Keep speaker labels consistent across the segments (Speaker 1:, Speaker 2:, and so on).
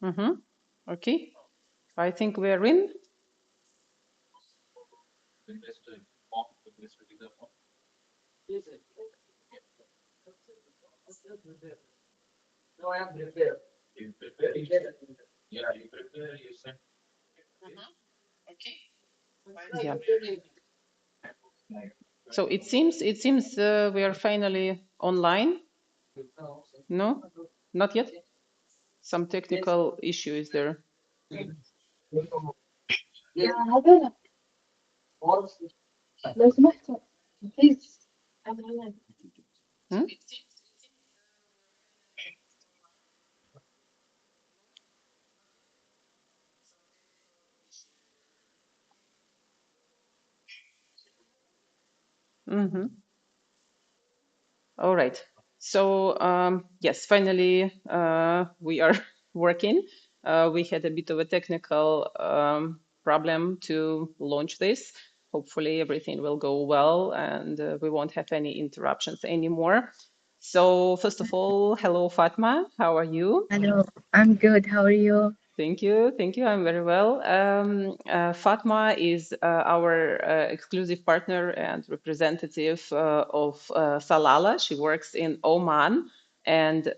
Speaker 1: Okay, I think we're in. Yeah. So it seems we are finally online. No, not yet. Some technical issue is there.
Speaker 2: لو سمحت بليز.
Speaker 1: Hmm? All right. So yes, finally we are working. We had a bit of a technical problem to launch this. Hopefully everything will go well and we won't have any interruptions anymore. So first of all, hello Fatma, how are you?
Speaker 2: Hello, I'm good. How are you?
Speaker 1: Thank you. Thank you. I'm very well. Fatma is our exclusive partner and representative of Salalah. She works in Oman, and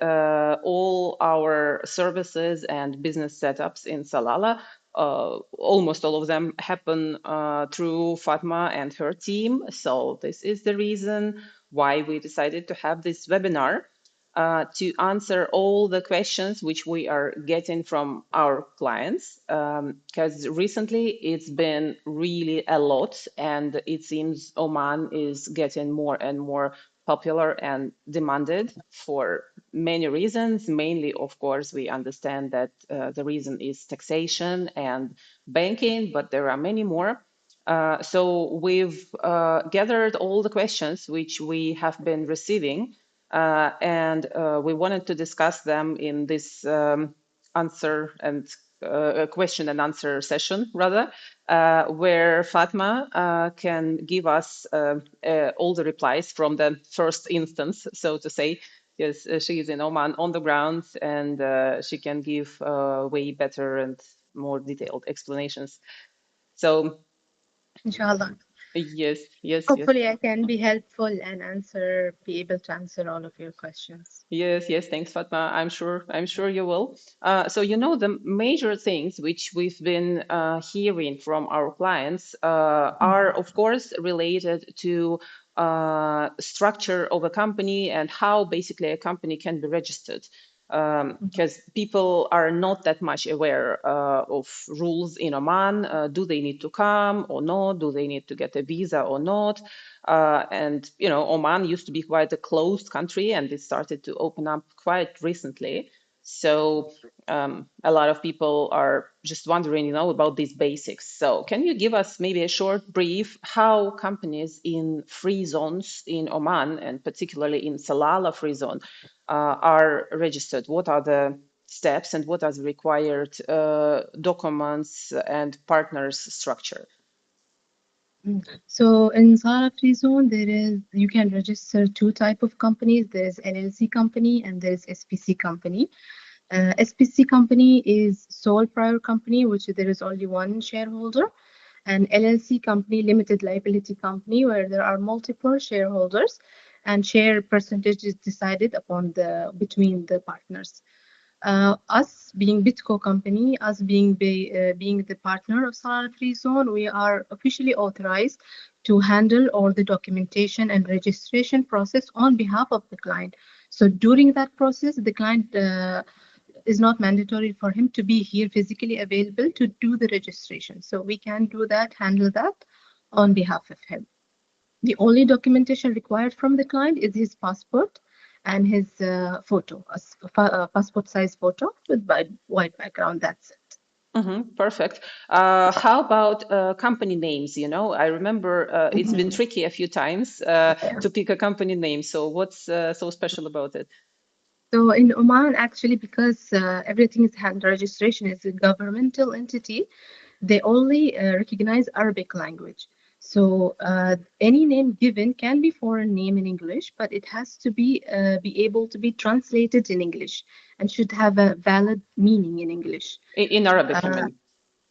Speaker 1: all our services and business setups in Salalah, almost all of them happen through Fatma and her team. So this is the reason why we decided to have this webinar to answer all the questions which we are getting from our clients. Because recently it's been really a lot, and it seems Oman is getting more and more popular and demanded for many reasons. Mainly, of course, we understand that the reason is taxation and banking, but there are many more. So we've gathered all the questions which we have been receiving, and we wanted to discuss them in this answer and question and answer session, rather, where Fatma can give us all the replies from the first instance, so to say. Yes, she is in Oman on the ground, and she can give way better and more detailed explanations. So,
Speaker 2: Inshallah.
Speaker 1: yes, yes, yes.
Speaker 2: Hopefully, I can be helpful and be able to answer all of your questions.
Speaker 1: Yes, yes, thanks, Fatma. I'm sure you will. So, you know, the major things which we've been hearing from our clients are, of course, related to structure of a company and how basically a company can be registered. Because people are not that much aware of rules in Oman. Do they need to come or not? Do they need to get a visa or not? And you know, Oman used to be quite a closed country, and it started to open up quite recently. So a lot of people are just wondering, you know, about these basics. So can you give us maybe a short brief how companies in free zones in Oman, and particularly in Salalah free zone, are registered? What are the steps and what are the required documents and partners structure?
Speaker 2: So in Zara Free Zone, you can register two type of companies. There is LLC company and there is SPC company. SPC company is sole prior company, which there is only one shareholder, and LLC company, limited liability company, where there are multiple shareholders, and share percentage is decided upon between the partners. Us being Bitco company, us being the partner of Salalah Free Zone, we are officially authorized to handle all the documentation and registration process on behalf of the client. So during that process, the client is not mandatory for him to be here physically available to do the registration. So we can do that, handle that on behalf of him. The only documentation required from the client is his passport and his photo, a passport size photo with white background. That's it.
Speaker 1: Perfect. How about company names? You know, I remember it's been tricky a few times to pick a company name. So what's so special about it?
Speaker 2: So in Oman, actually, because everything is hand registration is a governmental entity, they only recognize Arabic language. So any name given can be foreign name in English, but it has to be able to be translated in English and should have a valid meaning in English.
Speaker 1: In Arabic, you
Speaker 2: Uh,
Speaker 1: mean?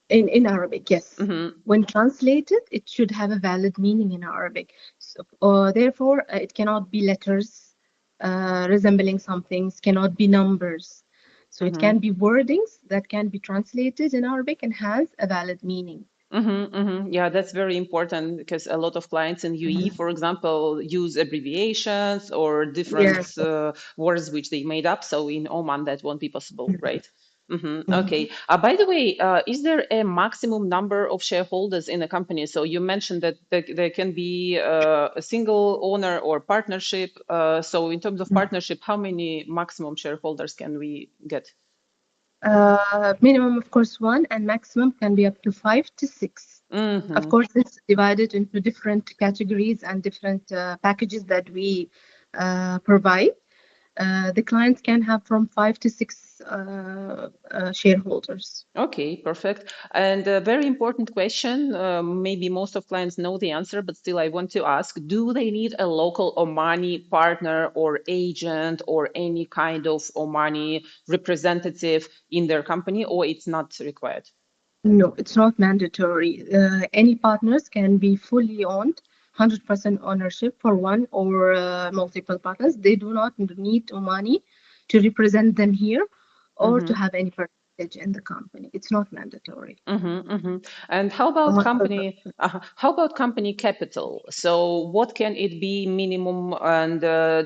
Speaker 2: in Arabic, yes.
Speaker 1: Mm-hmm.
Speaker 2: When translated, it should have a valid meaning in Arabic. So, therefore, it cannot be letters resembling some things, cannot be numbers. So it
Speaker 1: Mm-hmm.
Speaker 2: can be wordings that can be translated in Arabic and has a valid meaning.
Speaker 1: Mm-hmm, mm-hmm. Yeah, that's very important because a lot of clients in UAE,
Speaker 2: Mhm.
Speaker 1: for example, use abbreviations or different
Speaker 2: Yes.
Speaker 1: words which they made up. So in Oman, that won't be possible, right? Mm-hmm.
Speaker 2: Mhm.
Speaker 1: Okay. By the way, is there a maximum number of shareholders in a company? So you mentioned that there can be a single owner or partnership. So in terms of partnership, how many maximum shareholders can we get?
Speaker 2: Minimum, of course, one, and maximum can be up to 5 to 6. Of
Speaker 1: Mm-hmm.
Speaker 2: course, it's divided into different categories and different packages that we provide. The clients can have from 5 to 6 shareholders.
Speaker 1: Okay, perfect. And a very important question, maybe most of clients know the answer, but still I want to ask, do they need a local Omani partner or agent or any kind of Omani representative in their company, or it's not required?
Speaker 2: No, it's not mandatory. Any partners can be fully owned, 100% ownership for one or multiple partners. They do not need Omani to represent them here or to
Speaker 1: Mm-hmm.
Speaker 2: have any percentage in the company. It's not mandatory.
Speaker 1: Mm-hmm, mm-hmm. And how about
Speaker 2: 100%.
Speaker 1: company capital? So what can it be minimum, and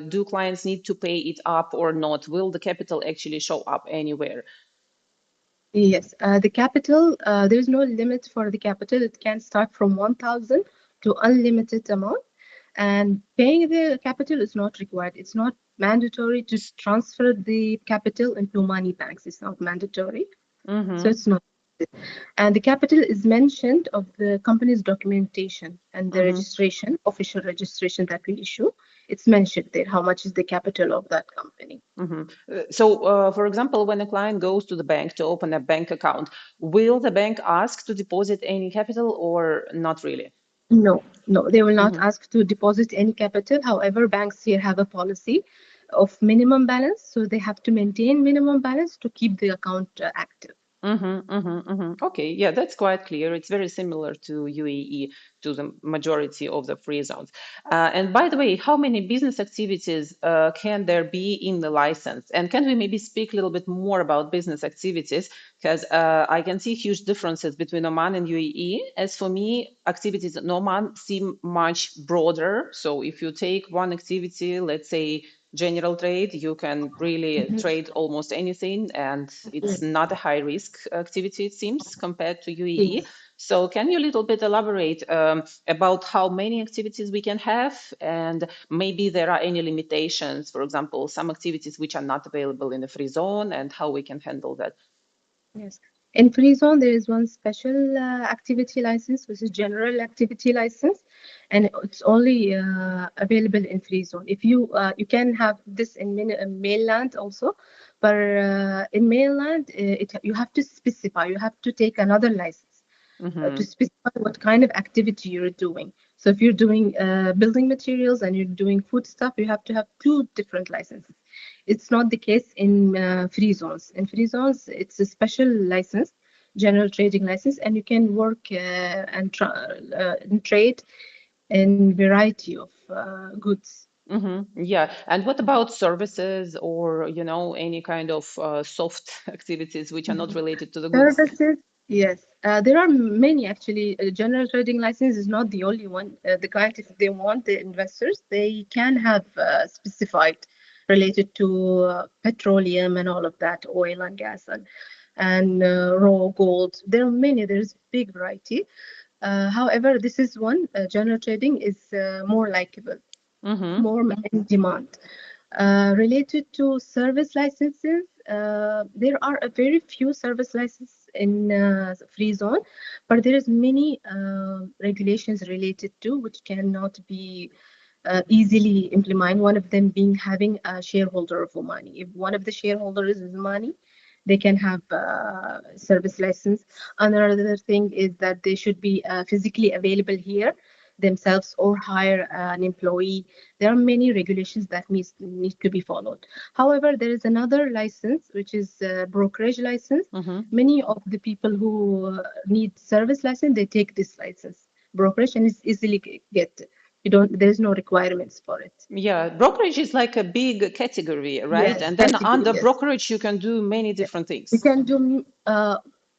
Speaker 1: do clients need to pay it up or not? Will the capital actually show up anywhere?
Speaker 2: Yes, the capital, there is no limit for the capital. It can start from 1,000 to unlimited amount. And paying the capital is not required. It's not mandatory to transfer the capital into money banks. It's not mandatory. So
Speaker 1: Mm-hmm.
Speaker 2: it's not. And the capital is mentioned of the company's documentation and the
Speaker 1: Mm-hmm.
Speaker 2: registration, official registration that we issue. It's mentioned there how much is the capital of that company.
Speaker 1: Mm-hmm. So, for example, when a client goes to the bank to open a bank account, will the bank ask to deposit any capital or not really?
Speaker 2: No, no, they will not
Speaker 1: Mm-hmm.
Speaker 2: ask to deposit any capital. However, banks here have a policy of minimum balance, so they have to maintain minimum balance to keep the account active.
Speaker 1: Mm-hmm, mm-hmm, mm-hmm. Okay, yeah, that's quite clear. It's very similar to UAE, to the majority of the free zones. And by the way, how many business activities can there be in the license? And can we maybe speak a little bit more about business activities? Because I can see huge differences between Oman and UAE. As for me, activities in Oman seem much broader. So if you take one activity, let's say general trade, you can really
Speaker 2: Mhm.
Speaker 1: trade almost anything, and it's
Speaker 2: Yes,
Speaker 1: not a high risk activity, it seems, compared to UAE.
Speaker 2: yes.
Speaker 1: So can you a little bit elaborate about how many activities we can have, and maybe there are any limitations, for example, some activities which are not available in the free zone, and how we can handle that?
Speaker 2: Yes. In Freezone, there is one special activity license, which is general activity license, and it's only available in Freezone. If you can have this in mainland also, but in mainland, you have to specify. You have to take another license to
Speaker 1: Mm-hmm.
Speaker 2: specify what kind of activity you're doing. So if you're doing building materials and you're doing food stuff, you have to have two different licenses. It's not the case in free zones. In free zones, it's a special license, general trading license, and you can work and trade in variety of goods.
Speaker 1: Mm-hmm. Yeah. And what about services or, any kind of soft activities which are not related to the goods?
Speaker 2: Services, yes. There are many actually. General trading license is not the only one. The client, if they want the investors, they can have specified related to petroleum and all of that, oil and gas and raw gold. There are many. There's big variety. However, this is one. General trading is more likable,
Speaker 1: Mm-hmm.
Speaker 2: more in demand. Related to service licenses, there are a very few service licenses in free zone, but there is many regulations related to which cannot be easily implemented. One of them being having a shareholder of Omani. If one of the shareholders is Omani, they can have service license. Another thing is that they should be physically available here themselves or hire an employee. There are many regulations that need to be followed. However, there is another license, which is brokerage license. Many of the people who need service license, they take this license, brokerage, and it's easily get. You don't. There is no requirements for it.
Speaker 1: Yeah, brokerage is like a big category, right?
Speaker 2: Yes,
Speaker 1: And then
Speaker 2: category.
Speaker 1: under
Speaker 2: Yes.
Speaker 1: brokerage, you can do many different
Speaker 2: We
Speaker 1: things.
Speaker 2: can do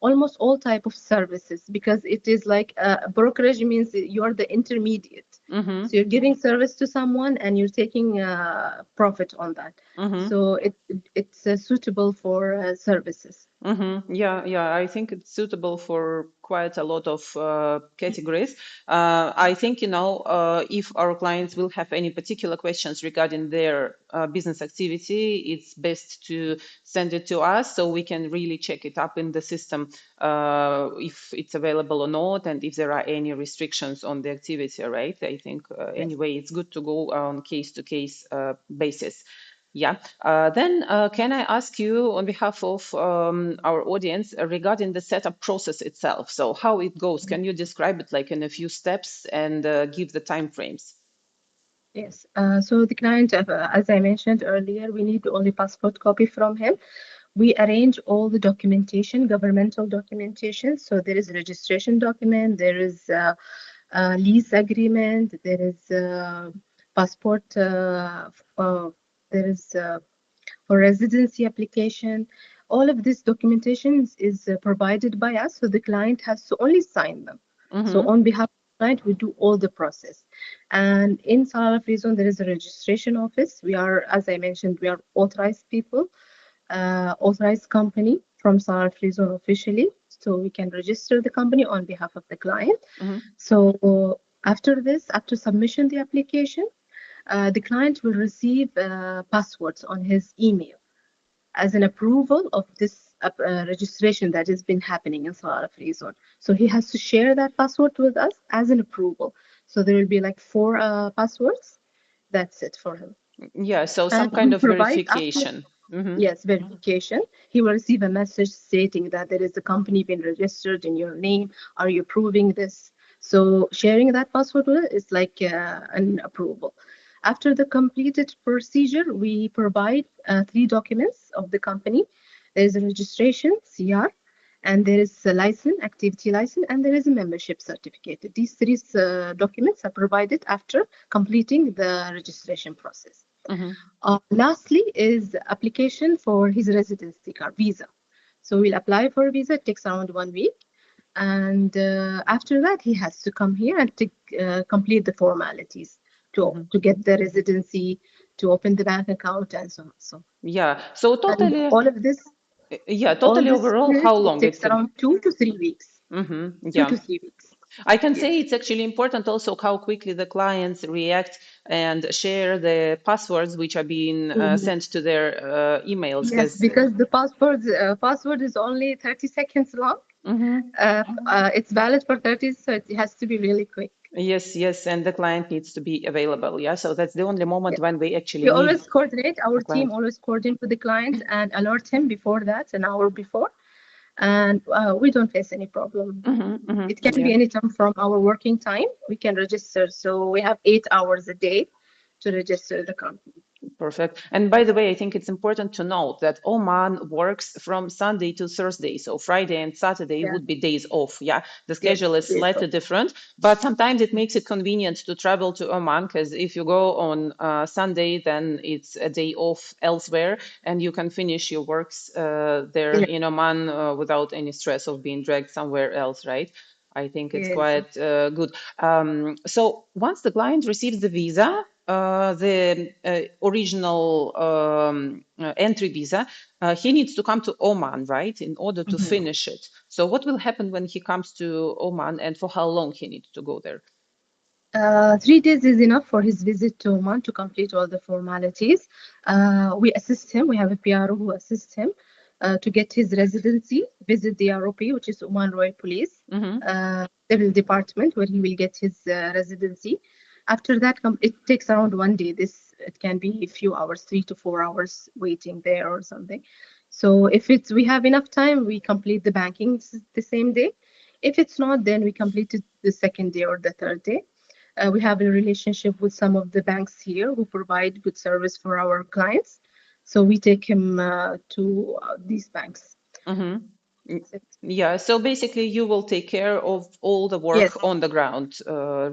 Speaker 2: almost all type of services because it is like brokerage means you are the intermediate. So you're giving service to someone and you're taking profit on that. So it's suitable for services.
Speaker 1: Yeah, yeah, I think it's suitable for quite a lot of categories. I think, if our clients will have any particular questions regarding their business activity, it's best to send it to us so we can really check it up in the system if it's available or not, and if there are any restrictions on the activity, right? I think
Speaker 2: Yes.
Speaker 1: anyway, it's good to go on case-to-case basis. Yeah. Then can I ask you on behalf of our audience regarding the setup process itself? So how it goes? Can you describe it like in a few steps and give the time frames?
Speaker 2: Yes. So the client, as I mentioned earlier, we need only passport copy from him. We arrange all the documentation, governmental documentation. So there is a registration document, there is a lease agreement, there is passport, there is for residency application. All of this documentation is provided by us, so the client has to only sign them. So on behalf of the client, we do all the process. And in Salalah Freezone, there is a registration office. We are, as I mentioned, we are authorized people, authorized company from Salalah Freezone officially, so we can register the company on behalf of the client. So after this, after submission the application, the client will receive passwords on his email as an approval of this registration that has been happening in Salalah Freezone. So he has to share that password with us as an approval. So there will be like 4 passwords. That's it for him.
Speaker 1: Yeah, so
Speaker 2: And
Speaker 1: some kind
Speaker 2: we
Speaker 1: of
Speaker 2: provide after,
Speaker 1: verification.
Speaker 2: yes, verification. He will receive a message stating that there is a company been registered in your name. Are you approving this? So sharing that password with is like an approval. After the completed procedure, we provide 3 documents of the company. There is a registration, CR, and there is a license, activity license, and there is a membership certificate. These 3 documents are provided after completing the registration process. Lastly is application for his residency card, visa. So we'll apply for a visa. It takes around 1 week. And after that, he has to come here and complete the formalities to get the residency, to open the bank account, and so on. So,
Speaker 1: Yeah, so
Speaker 2: and
Speaker 1: totally,
Speaker 2: all of this,
Speaker 1: yeah,
Speaker 2: all
Speaker 1: totally
Speaker 2: this
Speaker 1: overall,
Speaker 2: period,
Speaker 1: how
Speaker 2: it
Speaker 1: long it
Speaker 2: takes
Speaker 1: could?
Speaker 2: around 2 to 3 weeks. 2
Speaker 1: Yeah.
Speaker 2: to 3 weeks.
Speaker 1: I can say
Speaker 2: Yes.
Speaker 1: it's actually important also how quickly the clients react and share the passwords which are being
Speaker 2: Mhm.
Speaker 1: sent to their emails
Speaker 2: Yes,
Speaker 1: because
Speaker 2: because the password is only 30 seconds long. It's valid for 30, so it has to be really quick.
Speaker 1: yes, yes, and the client needs to be available. Yeah, so that's the only moment
Speaker 2: Yes.
Speaker 1: when we actually
Speaker 2: We
Speaker 1: need
Speaker 2: always coordinate, our
Speaker 1: a
Speaker 2: team
Speaker 1: client.
Speaker 2: always coordinate with the client and alert him before that, an hour before. And we don't face any problem. It can
Speaker 1: Yeah.
Speaker 2: be any time from our working time. We can register. So we have 8 hours a day to register the company.
Speaker 1: Perfect. And by the way, I think it's important to note that Oman works from Sunday to Thursday. So Friday and Saturday
Speaker 2: Yeah.
Speaker 1: would be days off. Yeah, the
Speaker 2: Yes.
Speaker 1: schedule is slightly different, but sometimes it makes it convenient to travel to Oman because if you go on Sunday, then it's a day off elsewhere and you can finish your works there
Speaker 2: Yeah.
Speaker 1: in Oman without any stress of being dragged somewhere else, right? I think it's
Speaker 2: Yes.
Speaker 1: quite good. So once the client receives the visa, the original entry visa, he needs to come to Oman, right, in order to
Speaker 2: Mhm.
Speaker 1: finish it. So what will happen when he comes to Oman and for how long he needs to go there?
Speaker 2: 3 days is enough for his visit to Oman to complete all the formalities. We assist him. We have a PRO who assists him to get his residency, visit the ROP, which is Oman Royal Police Civil Department, where he will get his residency. After that, it takes around 1 day. It can be a few hours, 3 to 4 hours waiting there or something. So if it's we have enough time, we complete the banking the same day. If it's not, then we complete it the second day or the third day. We have a relationship with some of the banks here who provide good service for our clients. So we take him to these banks.
Speaker 1: Mm-hmm.
Speaker 2: That's it.
Speaker 1: Yeah, so basically you will take care of all the
Speaker 2: Yes,
Speaker 1: work on the ground
Speaker 2: yes,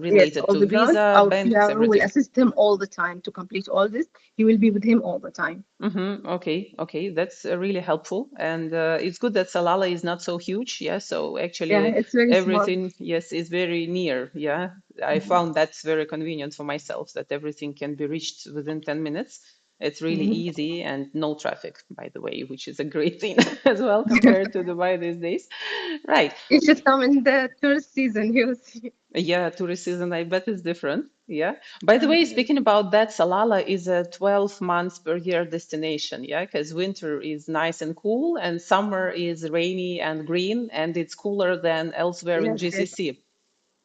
Speaker 1: related
Speaker 2: all
Speaker 1: to
Speaker 2: the ground.
Speaker 1: visa,
Speaker 2: Our
Speaker 1: banks,
Speaker 2: PR will
Speaker 1: everything.
Speaker 2: assist him all the time to complete all this. He will be with him all the time.
Speaker 1: Mm-hmm. Okay, okay, that's really helpful, and it's good that Salalah is not so huge. Yeah, so
Speaker 2: Yeah,
Speaker 1: actually
Speaker 2: it's very small.
Speaker 1: everything, yes, is very near. Yeah, I
Speaker 2: Mhm.
Speaker 1: found that's very convenient for myself that everything can be reached within 10 minutes. It's really
Speaker 2: Mhm.
Speaker 1: easy and no traffic, by the way, which is a great thing as well compared to Dubai these days. Right.
Speaker 2: You should come in the tourist season. You'll see.
Speaker 1: Yeah, tourist season, I bet is different. Yeah. By the way, speaking about that, Salalah is a 12 months per year destination. Yeah, because winter is nice and cool, and summer is rainy and green, and it's cooler than elsewhere in
Speaker 2: Yes, yes.
Speaker 1: GCC.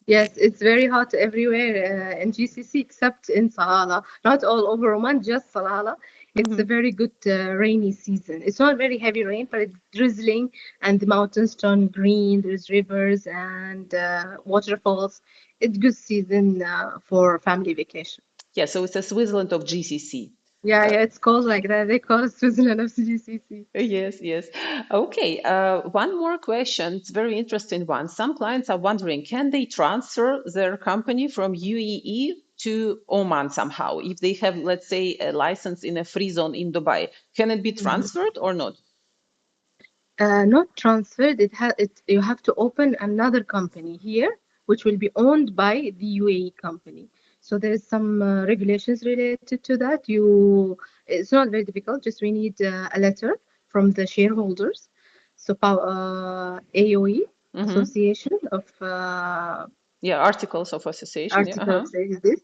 Speaker 2: Yes, it's very hot everywhere in GCC except in Salalah. Not all over Oman, just Salalah. It's a
Speaker 1: Hmm.
Speaker 2: very good rainy season. It's not very heavy rain, but it's drizzling and the mountains turn green. There's rivers and waterfalls. It's good season for family vacation.
Speaker 1: Yeah, so it's a Switzerland of GCC.
Speaker 2: Yeah, yeah, it's called like that. They call it Switzerland of GCC.
Speaker 1: Yes, yes. Okay, one more question. It's a very interesting one. Some clients are wondering, can they transfer their company from UAE to Oman somehow? If they have, let's say, a license in a free zone in Dubai, can it be transferred or not?
Speaker 2: Not transferred. You have to open another company here, which will be owned by the UAE company. So there is some regulations related to that. It's not very difficult. Just we need a letter from the shareholders. So AOE,
Speaker 1: Mm-hmm.
Speaker 2: Association of
Speaker 1: Yeah, articles of association. Yeah,
Speaker 2: Article
Speaker 1: uh-huh.
Speaker 2: says this,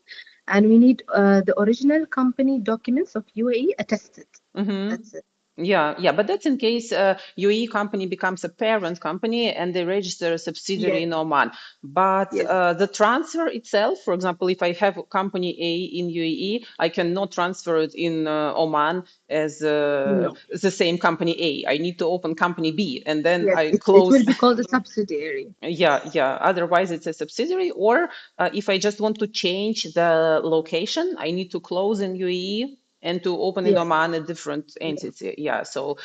Speaker 2: and we need the original company documents of UAE attested.
Speaker 1: Mm-hmm.
Speaker 2: That's it.
Speaker 1: Yeah, yeah, but that's in case UAE company becomes a parent company and they register a subsidiary
Speaker 2: Yes,
Speaker 1: in Oman. But
Speaker 2: yes.
Speaker 1: the transfer itself, for example, if I have company A in UAE, I cannot transfer it in Oman as
Speaker 2: No.
Speaker 1: the same company A. I need to open company B and then
Speaker 2: Yes,
Speaker 1: I
Speaker 2: it
Speaker 1: close.
Speaker 2: will be called a subsidiary.
Speaker 1: Yeah, yeah. Otherwise, it's a subsidiary. Or if I just want to change the location, I need to close in UAE and to open in
Speaker 2: Yes,
Speaker 1: Oman a different
Speaker 2: yes.
Speaker 1: entity. Yeah. So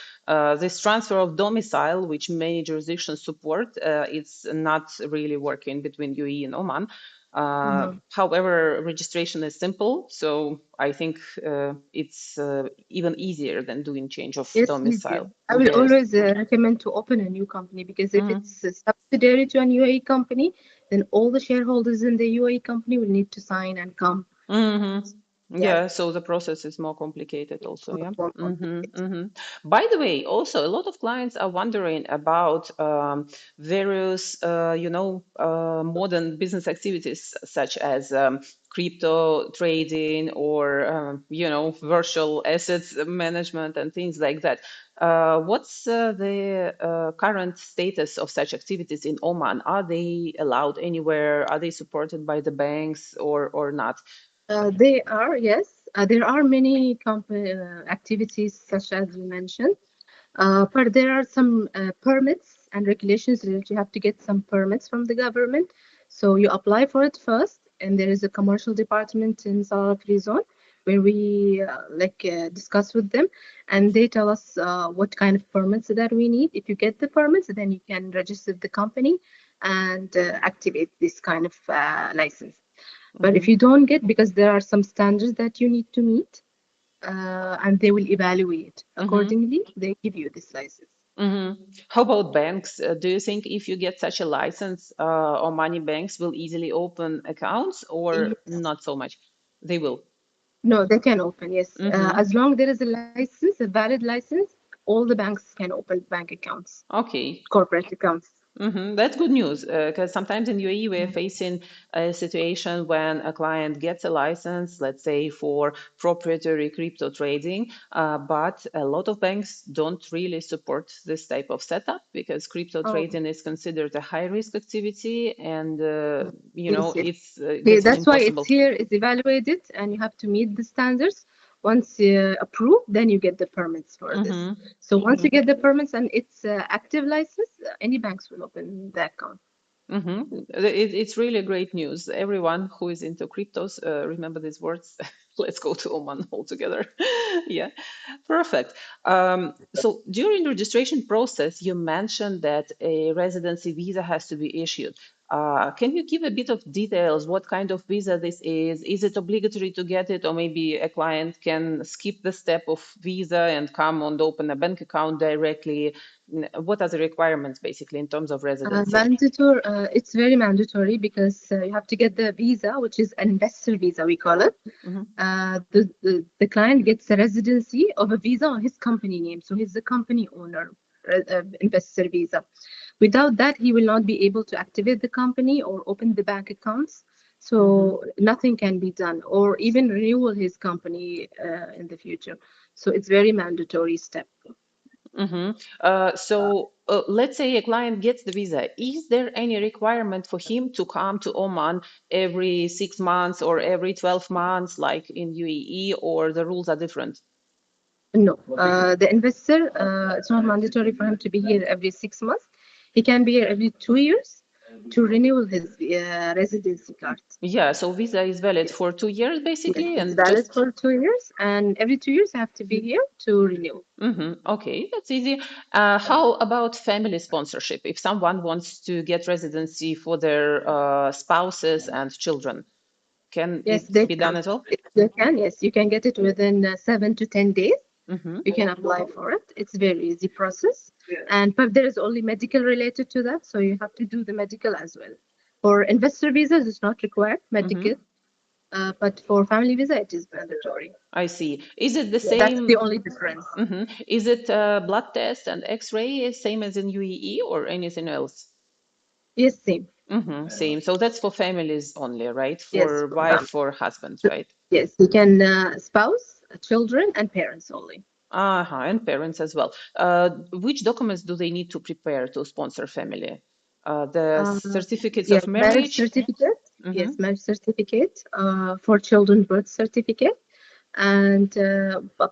Speaker 1: this transfer of domicile, which many jurisdictions support, it's not really working between UAE and Oman.
Speaker 2: Mhm.
Speaker 1: However, registration is simple, so I think it's even easier than doing change of
Speaker 2: Yes, easier.
Speaker 1: domicile.
Speaker 2: I will
Speaker 1: Yes.
Speaker 2: always recommend to open a new company because if
Speaker 1: Mm-hmm.
Speaker 2: it's a subsidiary to an UAE company, then all the shareholders in the UAE company will need to sign and come.
Speaker 1: Mm-hmm.
Speaker 2: Yes,
Speaker 1: Yeah, so the process is more complicated also,
Speaker 2: much
Speaker 1: yeah.
Speaker 2: more
Speaker 1: Mm-hmm.
Speaker 2: complicated.
Speaker 1: Mm-hmm. By the way, also a lot of clients are wondering about various, modern business activities such as crypto trading or, virtual assets management and things like that. What's the current status of such activities in Oman? Are they allowed anywhere? Are they supported by the banks or not?
Speaker 2: They are, yes. There are many activities such as you mentioned. But there are some permits and regulations that you have to get some permits from the government. So you apply for it first, and there is a commercial department in Salalah Freezone where we discuss with them, and they tell us what kind of permits that we need. If you get the permits, then you can register the company and activate this kind of license. But if
Speaker 1: Mm-hmm.
Speaker 2: you don't get, because there are some standards that you need to meet, and they will evaluate
Speaker 1: Mm-hmm.
Speaker 2: accordingly. They give you this license.
Speaker 1: Mm-hmm. How about banks? Do you think if you get such a license, Omani banks will easily open accounts or
Speaker 2: Yes.
Speaker 1: not so much? They will.
Speaker 2: No, they can open, yes.
Speaker 1: Mm-hmm.
Speaker 2: As long there is a license, a valid license, all the banks can open bank accounts,
Speaker 1: Okay.
Speaker 2: corporate accounts.
Speaker 1: That's good news because sometimes in UAE we're
Speaker 2: Mhm.
Speaker 1: facing a situation when a client gets a license, let's say for proprietary crypto trading, but a lot of banks don't really support this type of setup because crypto
Speaker 2: Oh,
Speaker 1: trading is considered a high risk activity and
Speaker 2: yes, yes.
Speaker 1: it's
Speaker 2: Yeah,
Speaker 1: getting
Speaker 2: that's why it's
Speaker 1: impossible.
Speaker 2: here, it's evaluated, and you have to meet the standards. once approved, then you get the permits for this. So once you get the permits and it's active license, any banks will open the account.
Speaker 1: It's really great news. Everyone who is into cryptos, remember these words. Let's go to Oman altogether. Yeah, perfect. So during the registration process, you mentioned that a residency visa has to be issued. Can you give a bit of details? What kind of visa this is? Is it obligatory to get it, or maybe a client can skip the step of visa and come and open a bank account directly? What are the requirements basically in terms of residency?
Speaker 2: Mandatory. It's very mandatory because you have to get the visa, which is an investor visa, we call it. The client gets a residency of a visa on his company name, so he's the company owner, investor visa. Without that, he will not be able to activate the company or open the bank accounts. So nothing can be done, or even renewal his company in the future. So it's very mandatory step.
Speaker 1: Let's say a client gets the visa. Is there any requirement for him to come to Oman every 6 months or every 12 months, like in UAE, or the rules are different?
Speaker 2: No, the investor, it's not mandatory for him to be here every 6 months. He can be here every 2 years to renew his residency card.
Speaker 1: Yeah, so visa is valid for 2 years basically,
Speaker 2: Yes, it's
Speaker 1: and
Speaker 2: valid
Speaker 1: just
Speaker 2: for 2 years, and every 2 years I have to be here to renew.
Speaker 1: Okay, that's easy. How about family sponsorship? If someone wants to get residency for their spouses and children, can
Speaker 2: Yes,
Speaker 1: it
Speaker 2: they
Speaker 1: be
Speaker 2: can.
Speaker 1: done as well?
Speaker 2: They can. Yes, you can get it within 7 to 10 days. You can apply for it. It's a very easy process, but there is only medical related to that, so you have to do the medical as well. For investor visas, it's not required medical, but for family visa, it is mandatory.
Speaker 1: I see. Is it the
Speaker 2: Yeah, that's
Speaker 1: same?
Speaker 2: the only difference.
Speaker 1: Is it blood test and X-ray same as in UAE or anything else?
Speaker 2: Yes, same.
Speaker 1: Same. So that's for families only, right?
Speaker 2: Yes,
Speaker 1: For
Speaker 2: for family.
Speaker 1: wife or husband, right?
Speaker 2: Yes, you can spouse, children, and parents only.
Speaker 1: And parents as well. Which documents do they need to prepare to sponsor family? The certificates
Speaker 2: Yeah,
Speaker 1: of
Speaker 2: marriage
Speaker 1: marriage?
Speaker 2: certificate. Yes, marriage certificate. For children, birth certificate, and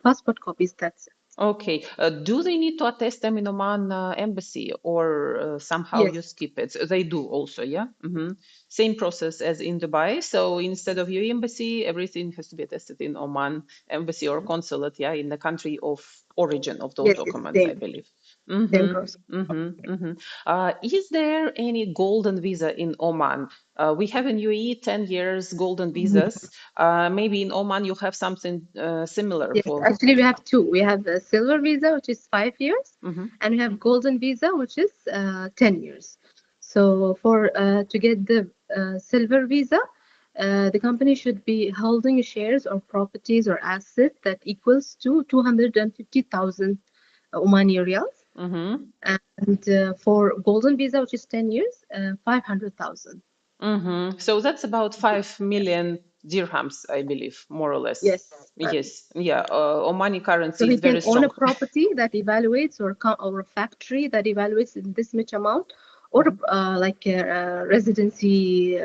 Speaker 2: passport copies. That's it.
Speaker 1: Okay. Do they need to attest them in Oman embassy or somehow you
Speaker 2: Yes,
Speaker 1: skip it? They do also, yeah? Same process as in Dubai. So instead of your embassy, everything has to be attested in Oman embassy or consulate, yeah, in the country of origin of those
Speaker 2: yes, it's
Speaker 1: documents, I
Speaker 2: same,
Speaker 1: believe.
Speaker 2: same process.
Speaker 1: Is there any golden visa in Oman? We have in UAE 10 years golden visas. Maybe in Oman you have something similar
Speaker 2: Yes,
Speaker 1: for.
Speaker 2: actually we have two. We have a silver visa, which is 5 years, and we have golden visa, which is 10 years. So for to get the silver visa, the company should be holding shares or properties or assets that equals to 250,000 Omani riyals. And for golden visa, which is 10 years, 500,000.
Speaker 1: So that's about 5 million dirhams, I believe, more or less.
Speaker 2: Yes.
Speaker 1: Yes, yeah. Omani
Speaker 2: So
Speaker 1: currency is
Speaker 2: he
Speaker 1: very
Speaker 2: can own a
Speaker 1: strong.
Speaker 2: property that evaluates, or a factory that evaluates in this much amount, or like a residency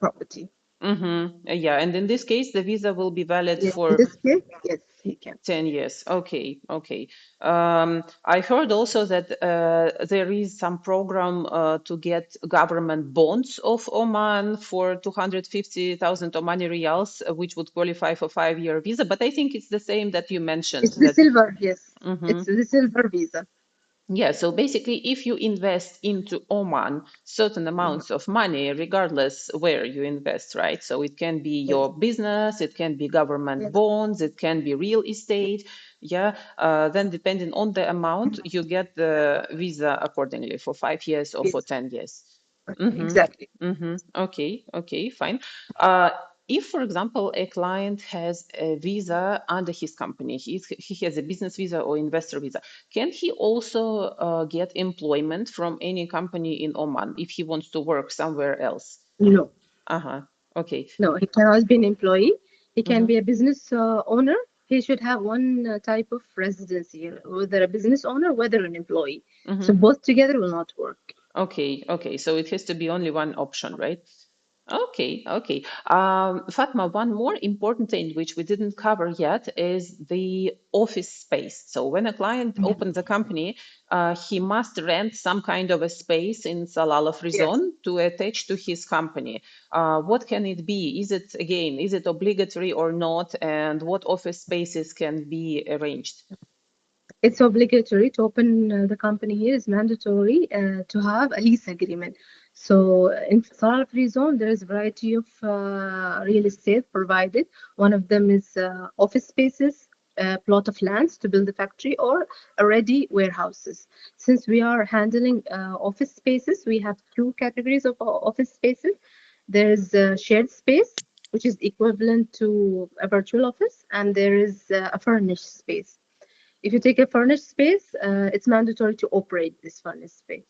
Speaker 2: property.
Speaker 1: Yeah, and in this case, the visa will be valid
Speaker 2: Yes, in
Speaker 1: for
Speaker 2: this case, yes, he can.
Speaker 1: 10 years. Okay, okay. I heard also that there is some program to get government bonds of Oman for 250,000 Omani riyals, which would qualify for 5-year visa. But I think it's the same that you mentioned
Speaker 2: It's the
Speaker 1: that.
Speaker 2: silver, yes. It's the silver visa.
Speaker 1: Yeah, so basically, if you invest into Oman certain amounts of money, regardless where you invest, right? So it can be
Speaker 2: Yes,
Speaker 1: your business, it can be government
Speaker 2: yes,
Speaker 1: bonds, it can be real estate. Yeah, then depending on the amount, you get the visa accordingly for 5 years or for
Speaker 2: yes,
Speaker 1: 10 years.
Speaker 2: exactly.
Speaker 1: Okay, okay, fine. Uh, if, for example, a client has a visa under his company, he has a business visa or investor visa, can he also get employment from any company in Oman if he wants to work somewhere else?
Speaker 2: No,
Speaker 1: Uh-huh. Okay.
Speaker 2: no, he cannot be an employee. He can be a business owner. He should have one type of residency, whether a business owner, whether an employee. So both together will not work.
Speaker 1: Okay, okay. So it has to be only one option, right? Okay, okay. Fatma, one more important thing which we didn't cover yet is the office space. So when a client opens a company, he must rent some kind of a space in Salalah
Speaker 2: Yes.
Speaker 1: Freezone to attach to his company. What can it be? Is it, again, is it obligatory or not? And what office spaces can be arranged?
Speaker 2: It's obligatory to open the company here. Is mandatory to have a lease agreement. So in Salalah Free Zone, there is a variety of real estate provided. One of them is office spaces, plot of lands to build a factory, or already warehouses. Since we are handling office spaces, we have two categories of office spaces. There's a shared space, which is equivalent to a virtual office, and there is a furnished space. If you take a furnished space, it's mandatory to operate this furnished space.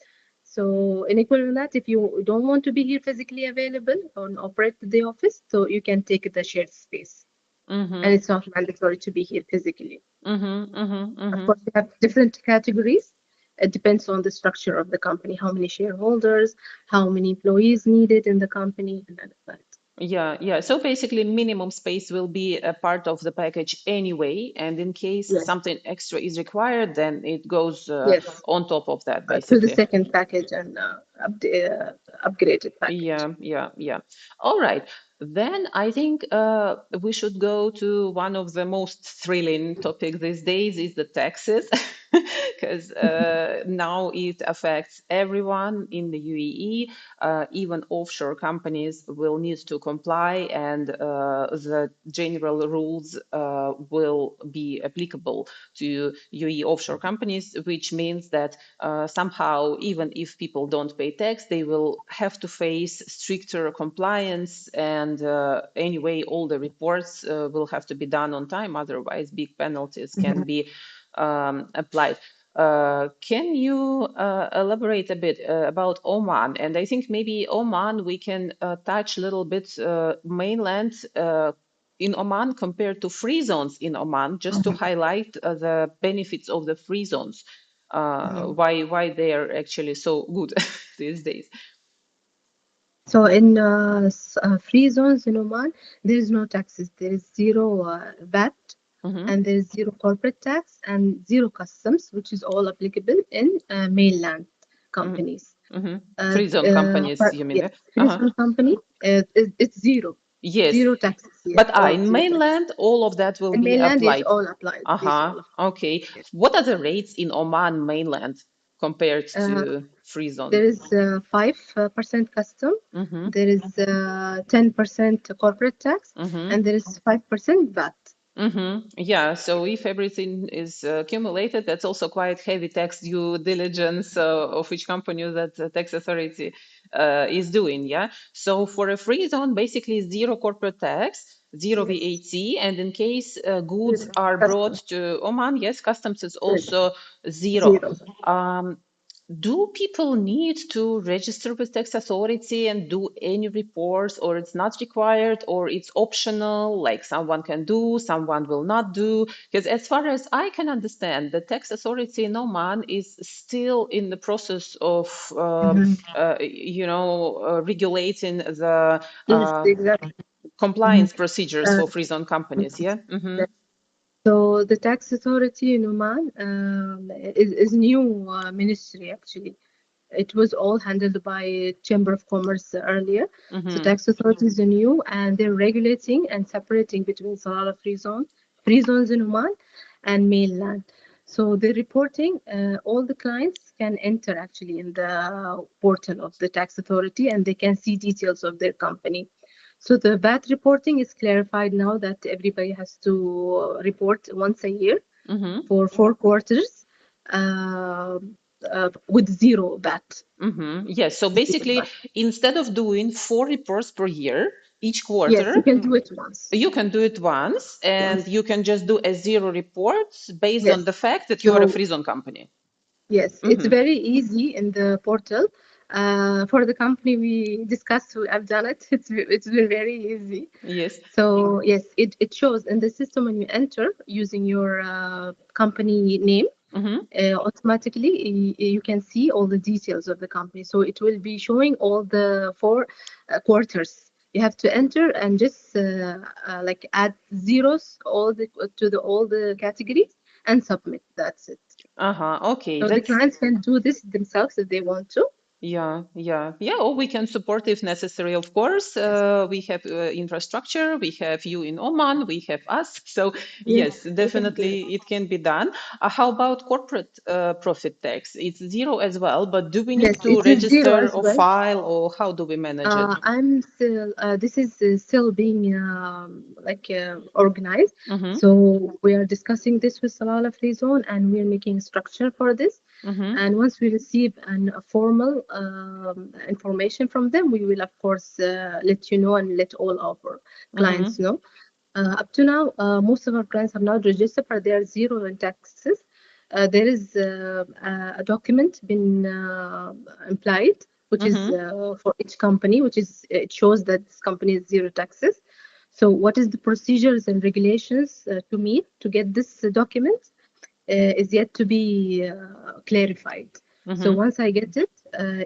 Speaker 2: So in equivalent to that, if you don't want to be here physically available or operate the office, so you can take the shared space. And
Speaker 1: Mm-hmm,
Speaker 2: it's not mandatory to be here physically.
Speaker 1: mm-hmm, mm-hmm,
Speaker 2: Of
Speaker 1: mm-hmm.
Speaker 2: course, we have different categories. It depends on the structure of the company, how many shareholders, how many employees needed in the company, and all of that.
Speaker 1: Yeah, yeah. So basically, minimum space will be a part of the package anyway, and in case
Speaker 2: Yes,
Speaker 1: something extra is required, then it goes
Speaker 2: yes.
Speaker 1: on top of that,
Speaker 2: To the
Speaker 1: basically.
Speaker 2: second package and upgraded package.
Speaker 1: Yeah, yeah, yeah. All right. Then I think we should go to one of the most thrilling topics these days is the taxes, because now it affects everyone in the UAE. Even offshore companies will need to comply, and the general rules will be applicable to UAE offshore companies, which means that somehow, even if people don't pay tax, they will have to face stricter compliance. And anyway, all the reports will have to be done on time. Otherwise, big penalties can be applied. Can you elaborate a bit about Oman? And I think maybe Oman, we can touch a little bit mainland in Oman compared to free zones in Oman, just to highlight the benefits of the free zones,
Speaker 2: Mhm.
Speaker 1: why they are actually so good these days.
Speaker 2: So in free zones in Oman, there is no taxes. There is zero VAT,
Speaker 1: Hmm.
Speaker 2: and there is zero corporate tax and zero customs, which is all applicable in mainland
Speaker 1: Hmm.
Speaker 2: companies.
Speaker 1: Hmm. Free zone companies, you mean?
Speaker 2: Yes,
Speaker 1: Yeah?
Speaker 2: free
Speaker 1: Uh-huh.
Speaker 2: zone company, it's zero,
Speaker 1: Yes,
Speaker 2: zero taxes. Yes,
Speaker 1: but
Speaker 2: all
Speaker 1: in
Speaker 2: zero taxes.
Speaker 1: mainland, all of that will
Speaker 2: In
Speaker 1: be
Speaker 2: mainland, is
Speaker 1: applied.
Speaker 2: all applied. This
Speaker 1: Uh-huh.
Speaker 2: all applied.
Speaker 1: Okay.
Speaker 2: Yes.
Speaker 1: What are the rates in Oman mainland compared
Speaker 2: Uh,
Speaker 1: to free zone?
Speaker 2: there is 5% custom.
Speaker 1: Mm-hmm.
Speaker 2: There is 10% corporate tax,
Speaker 1: Mm-hmm.
Speaker 2: and there is 5% VAT.
Speaker 1: Mm-hmm. Yeah, so if everything is accumulated, that's also quite heavy tax due diligence of which company that the tax authority is doing. Yeah, so for a free zone, basically zero corporate tax, zero
Speaker 2: Yes.
Speaker 1: VAT, and in case goods
Speaker 2: Zero.
Speaker 1: are brought
Speaker 2: Custom.
Speaker 1: to Oman, yes, customs is
Speaker 2: Yes.
Speaker 1: also zero.
Speaker 2: Zero.
Speaker 1: Um, do people need to register with tax authority and do any reports, or it's not required, or it's optional, like someone can do, someone will not do? Because as far as I can understand, the tax authority in Oman is still in the process of,
Speaker 2: Mhm.
Speaker 1: regulating the
Speaker 2: Yes, exactly. Mhm.
Speaker 1: compliance procedures
Speaker 2: Uh,
Speaker 1: for free zone companies. Yeah. Mm-hmm.
Speaker 2: so the tax authority in Oman is new ministry actually. It was all handled by Chamber of Commerce earlier. So
Speaker 1: Mm-hmm.
Speaker 2: tax authorities are new, and they're regulating and separating between Salalah free zones in Oman, and mainland. So they're reporting. All the clients can enter actually in the portal of the tax authority, and they can see details of their company. So the VAT reporting is clarified now that everybody has to report once a year
Speaker 1: Mm-hmm.
Speaker 2: for 4 quarters uh, with zero VAT.
Speaker 1: Mm-hmm. Yes. So
Speaker 2: Zero
Speaker 1: basically,
Speaker 2: VAT.
Speaker 1: instead of doing 4 reports per year, each
Speaker 2: Yes, you
Speaker 1: quarter,
Speaker 2: can do it once.
Speaker 1: you can do it once, and
Speaker 2: Once.
Speaker 1: you can just do a zero report based on
Speaker 2: Yes.
Speaker 1: the fact that you are a
Speaker 2: So
Speaker 1: free zone company.
Speaker 2: yes, it's
Speaker 1: Mm-hmm.
Speaker 2: very easy in the portal. For the company we discussed, who have done it. It's been very easy.
Speaker 1: Yes.
Speaker 2: So yes, it shows in the system when you enter using your company name.
Speaker 1: Mm-hmm.
Speaker 2: Automatically you can see all the details of the company. So it will be showing all the four quarters. You have to enter and just like add zeros all the categories and submit. That's it.
Speaker 1: Uh-huh. Okay,
Speaker 2: So the
Speaker 1: that's
Speaker 2: clients can do this themselves if they want to.
Speaker 1: yeah. Or we can support if necessary, of course. We have infrastructure, we have you in Oman, we have us. So
Speaker 2: Yes,
Speaker 1: yes,
Speaker 2: we can do it.
Speaker 1: definitely it can be done. How about corporate profit tax? It's zero as well, but do we need
Speaker 2: Yes,
Speaker 1: to
Speaker 2: it is zero
Speaker 1: register
Speaker 2: as
Speaker 1: or
Speaker 2: well.
Speaker 1: file, or how do we manage it?
Speaker 2: I'm still, this is still being organized.
Speaker 1: Mm-hmm.
Speaker 2: So we are discussing this with Salalah Freezone and we're making structure for this.
Speaker 1: Mm-hmm.
Speaker 2: And once we receive a formal information from them, we will, of course, let you know and let all our clients
Speaker 1: Mm-hmm.
Speaker 2: know. Up to now, most of our clients have not registered, but they are zero in taxes. There is a document been implied, which is
Speaker 1: Mm-hmm.
Speaker 2: for each company, which is it shows that this company is zero taxes. So, what is the procedures and regulations to meet to get this document is yet to be clarified. So
Speaker 1: Mm-hmm.
Speaker 2: once I get it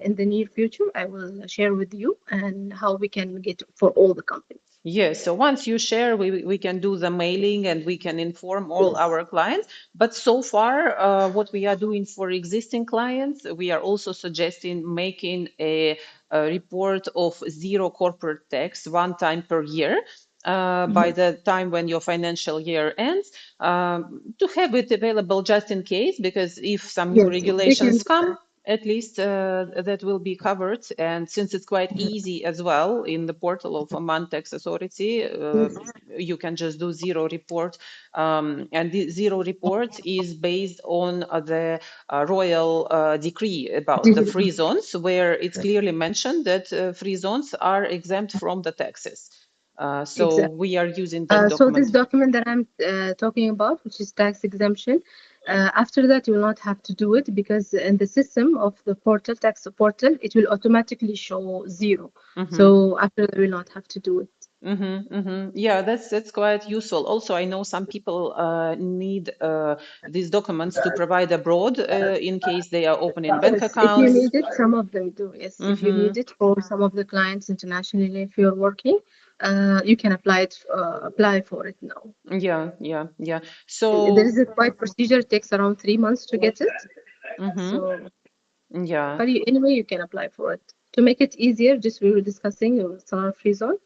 Speaker 2: in the near future, I will share with you and how we can get for all the companies.
Speaker 1: Yes, so once you share, we can do the mailing and we can inform all
Speaker 2: Yes.
Speaker 1: our clients. But so far, what we are doing for existing clients, we are also suggesting making a report of zero corporate tax one time per year. By
Speaker 2: Mhm.
Speaker 1: the time when your financial year ends, to have it available just in case, because if some new
Speaker 2: Yes, they can
Speaker 1: regulations
Speaker 2: do that.
Speaker 1: come, at least that will be covered. And since it's quite easy as well in the portal of Oman Tax Authority,
Speaker 2: Yes.
Speaker 1: you can just do zero report. And the zero report is based on the royal decree about the free zones, where it's clearly mentioned that free zones are exempt from the taxes. So
Speaker 2: Exactly.
Speaker 1: we are using that
Speaker 2: So this
Speaker 1: document.
Speaker 2: document that I'm talking about, which is tax exemption, after that you will not have to do it because in the system of the portal, tax portal, it will automatically show zero.
Speaker 1: Mhm.
Speaker 2: So after that, we will not have to do it.
Speaker 1: Yeah, that's quite useful. Also, I know some people need these documents to provide abroad in case they are opening bank
Speaker 2: Yes, if you
Speaker 1: accounts.
Speaker 2: need it, some of them do. Yes, if you
Speaker 1: Mm-hmm.
Speaker 2: need it for some of the clients internationally, if you're working, you can apply for it now.
Speaker 1: Yeah.
Speaker 2: There is
Speaker 1: So,
Speaker 2: a quite procedure. It takes around 3 months to get it.
Speaker 1: mm-hmm.
Speaker 2: So,
Speaker 1: Yeah.
Speaker 2: but anyway, you can apply for it. To make it easier, just we were discussing Solar Freezone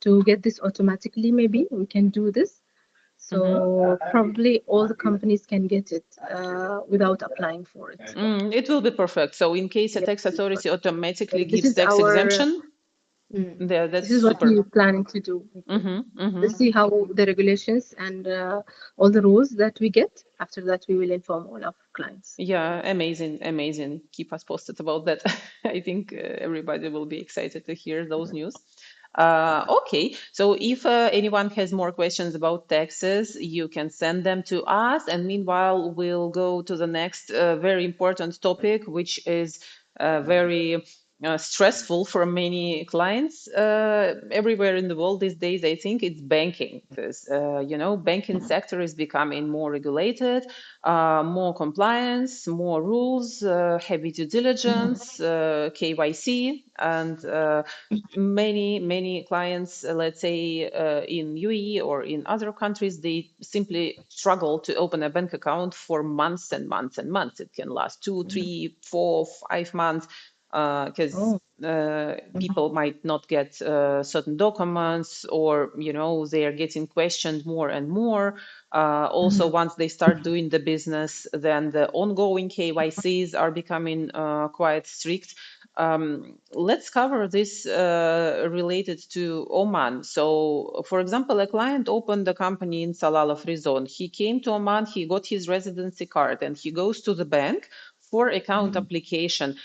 Speaker 2: to get this automatically. Maybe we can do this.
Speaker 1: Mm-hmm.
Speaker 2: So probably all the companies can get it without applying for it.
Speaker 1: It will be perfect. So, in case a
Speaker 2: Yeah.
Speaker 1: tax authority automatically
Speaker 2: This
Speaker 1: gives
Speaker 2: is
Speaker 1: tax
Speaker 2: our
Speaker 1: exemption, there,
Speaker 2: this
Speaker 1: that's
Speaker 2: is what
Speaker 1: super.
Speaker 2: we're planning to do.
Speaker 1: Mm-hmm.
Speaker 2: Let's see how the regulations and all the rules that we get. After that, we will inform all our clients.
Speaker 1: Yeah, amazing. Keep us posted about that. I think everybody will be excited to hear those news. Okay, so if anyone has more questions about taxes, you can send them to us. And meanwhile, we'll go to the next very important topic, which is very stressful for many clients everywhere in the world these days. I think it's banking because banking sector is becoming more regulated, more compliance, more rules, heavy due diligence, KYC, and many clients, let's say in UAE or in other countries, they simply struggle to open a bank account for months and months and months. It can last 2, 3, 4, 5 months because
Speaker 2: Oh,
Speaker 1: people might not get certain documents, or they are getting questioned more and more. Also, once they start doing the business, then the ongoing KYCs are becoming quite strict. Let's cover this related to Oman. So, for example, a client opened a company in Salalah Freezone. He came to Oman, he got his residency card, and he goes to the bank for account application.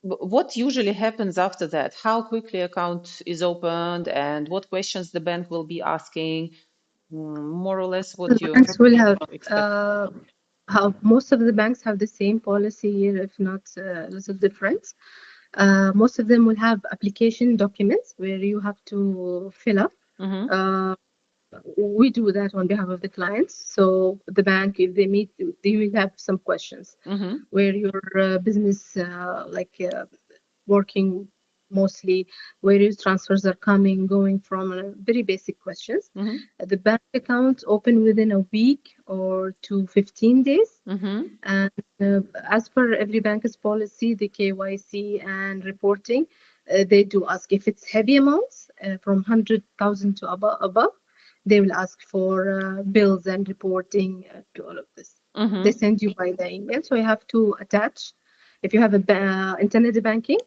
Speaker 1: What usually happens after that? How quickly account is opened, and what questions the bank will be asking? More or less,
Speaker 2: the
Speaker 1: what you
Speaker 2: banks will have
Speaker 1: expect.
Speaker 2: how most of the banks have the same policy here, if not a little different. Most of them will have application documents where you have to fill up.
Speaker 1: Mm-hmm.
Speaker 2: Uh, we do that on behalf of the clients. So the bank, if they meet, they will have some questions
Speaker 1: Mm-hmm.
Speaker 2: where your business, working. mostly where your transfers are coming, going from, very basic questions.
Speaker 1: Mm-hmm.
Speaker 2: The bank accounts open within a week or to 15 days.
Speaker 1: Mm-hmm.
Speaker 2: And as per every bank's policy, the KYC and reporting, they do ask if it's heavy amounts from 100,000 to above, they will ask for bills and reporting to all of this. They
Speaker 1: Mm-hmm.
Speaker 2: send you by the email, so you have to attach. If you have a internet banking,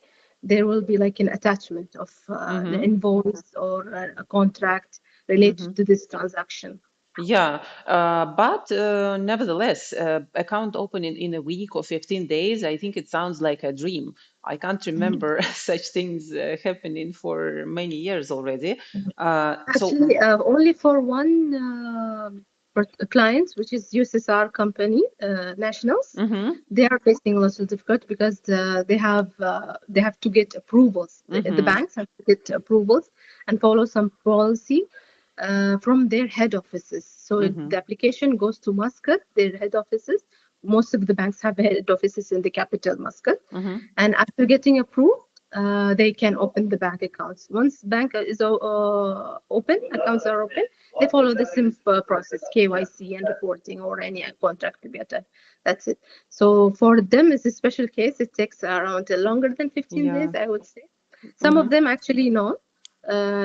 Speaker 2: there will be like an attachment of an
Speaker 1: Mm-hmm.
Speaker 2: invoice or a contract related
Speaker 1: Mm-hmm.
Speaker 2: to this transaction.
Speaker 1: Yeah, but nevertheless, account opening in a week or 15 days, I think it sounds like a dream. I can't remember such things happening for many years already. So,
Speaker 2: Actually, only for one client, which is USSR company, nationals,
Speaker 1: mm-hmm,
Speaker 2: they are facing lots of difficulty because they have to get approvals. The
Speaker 1: mm-hmm,
Speaker 2: banks have to get approvals and follow some policy from their head offices. So
Speaker 1: mm-hmm,
Speaker 2: the application goes to Muscat, their head offices. Most of the banks have head offices in the capital, Muscat.
Speaker 1: mm-hmm,
Speaker 2: And after getting approved, they can open the bank accounts. Once bank is open, accounts are open, they follow the simple process, KYC and reporting or any contract to be attached. That's it. So for them, it's a special case. It takes around longer than 15 days,
Speaker 1: yeah,
Speaker 2: I would say. Some of
Speaker 1: mm-hmm,
Speaker 2: them actually know.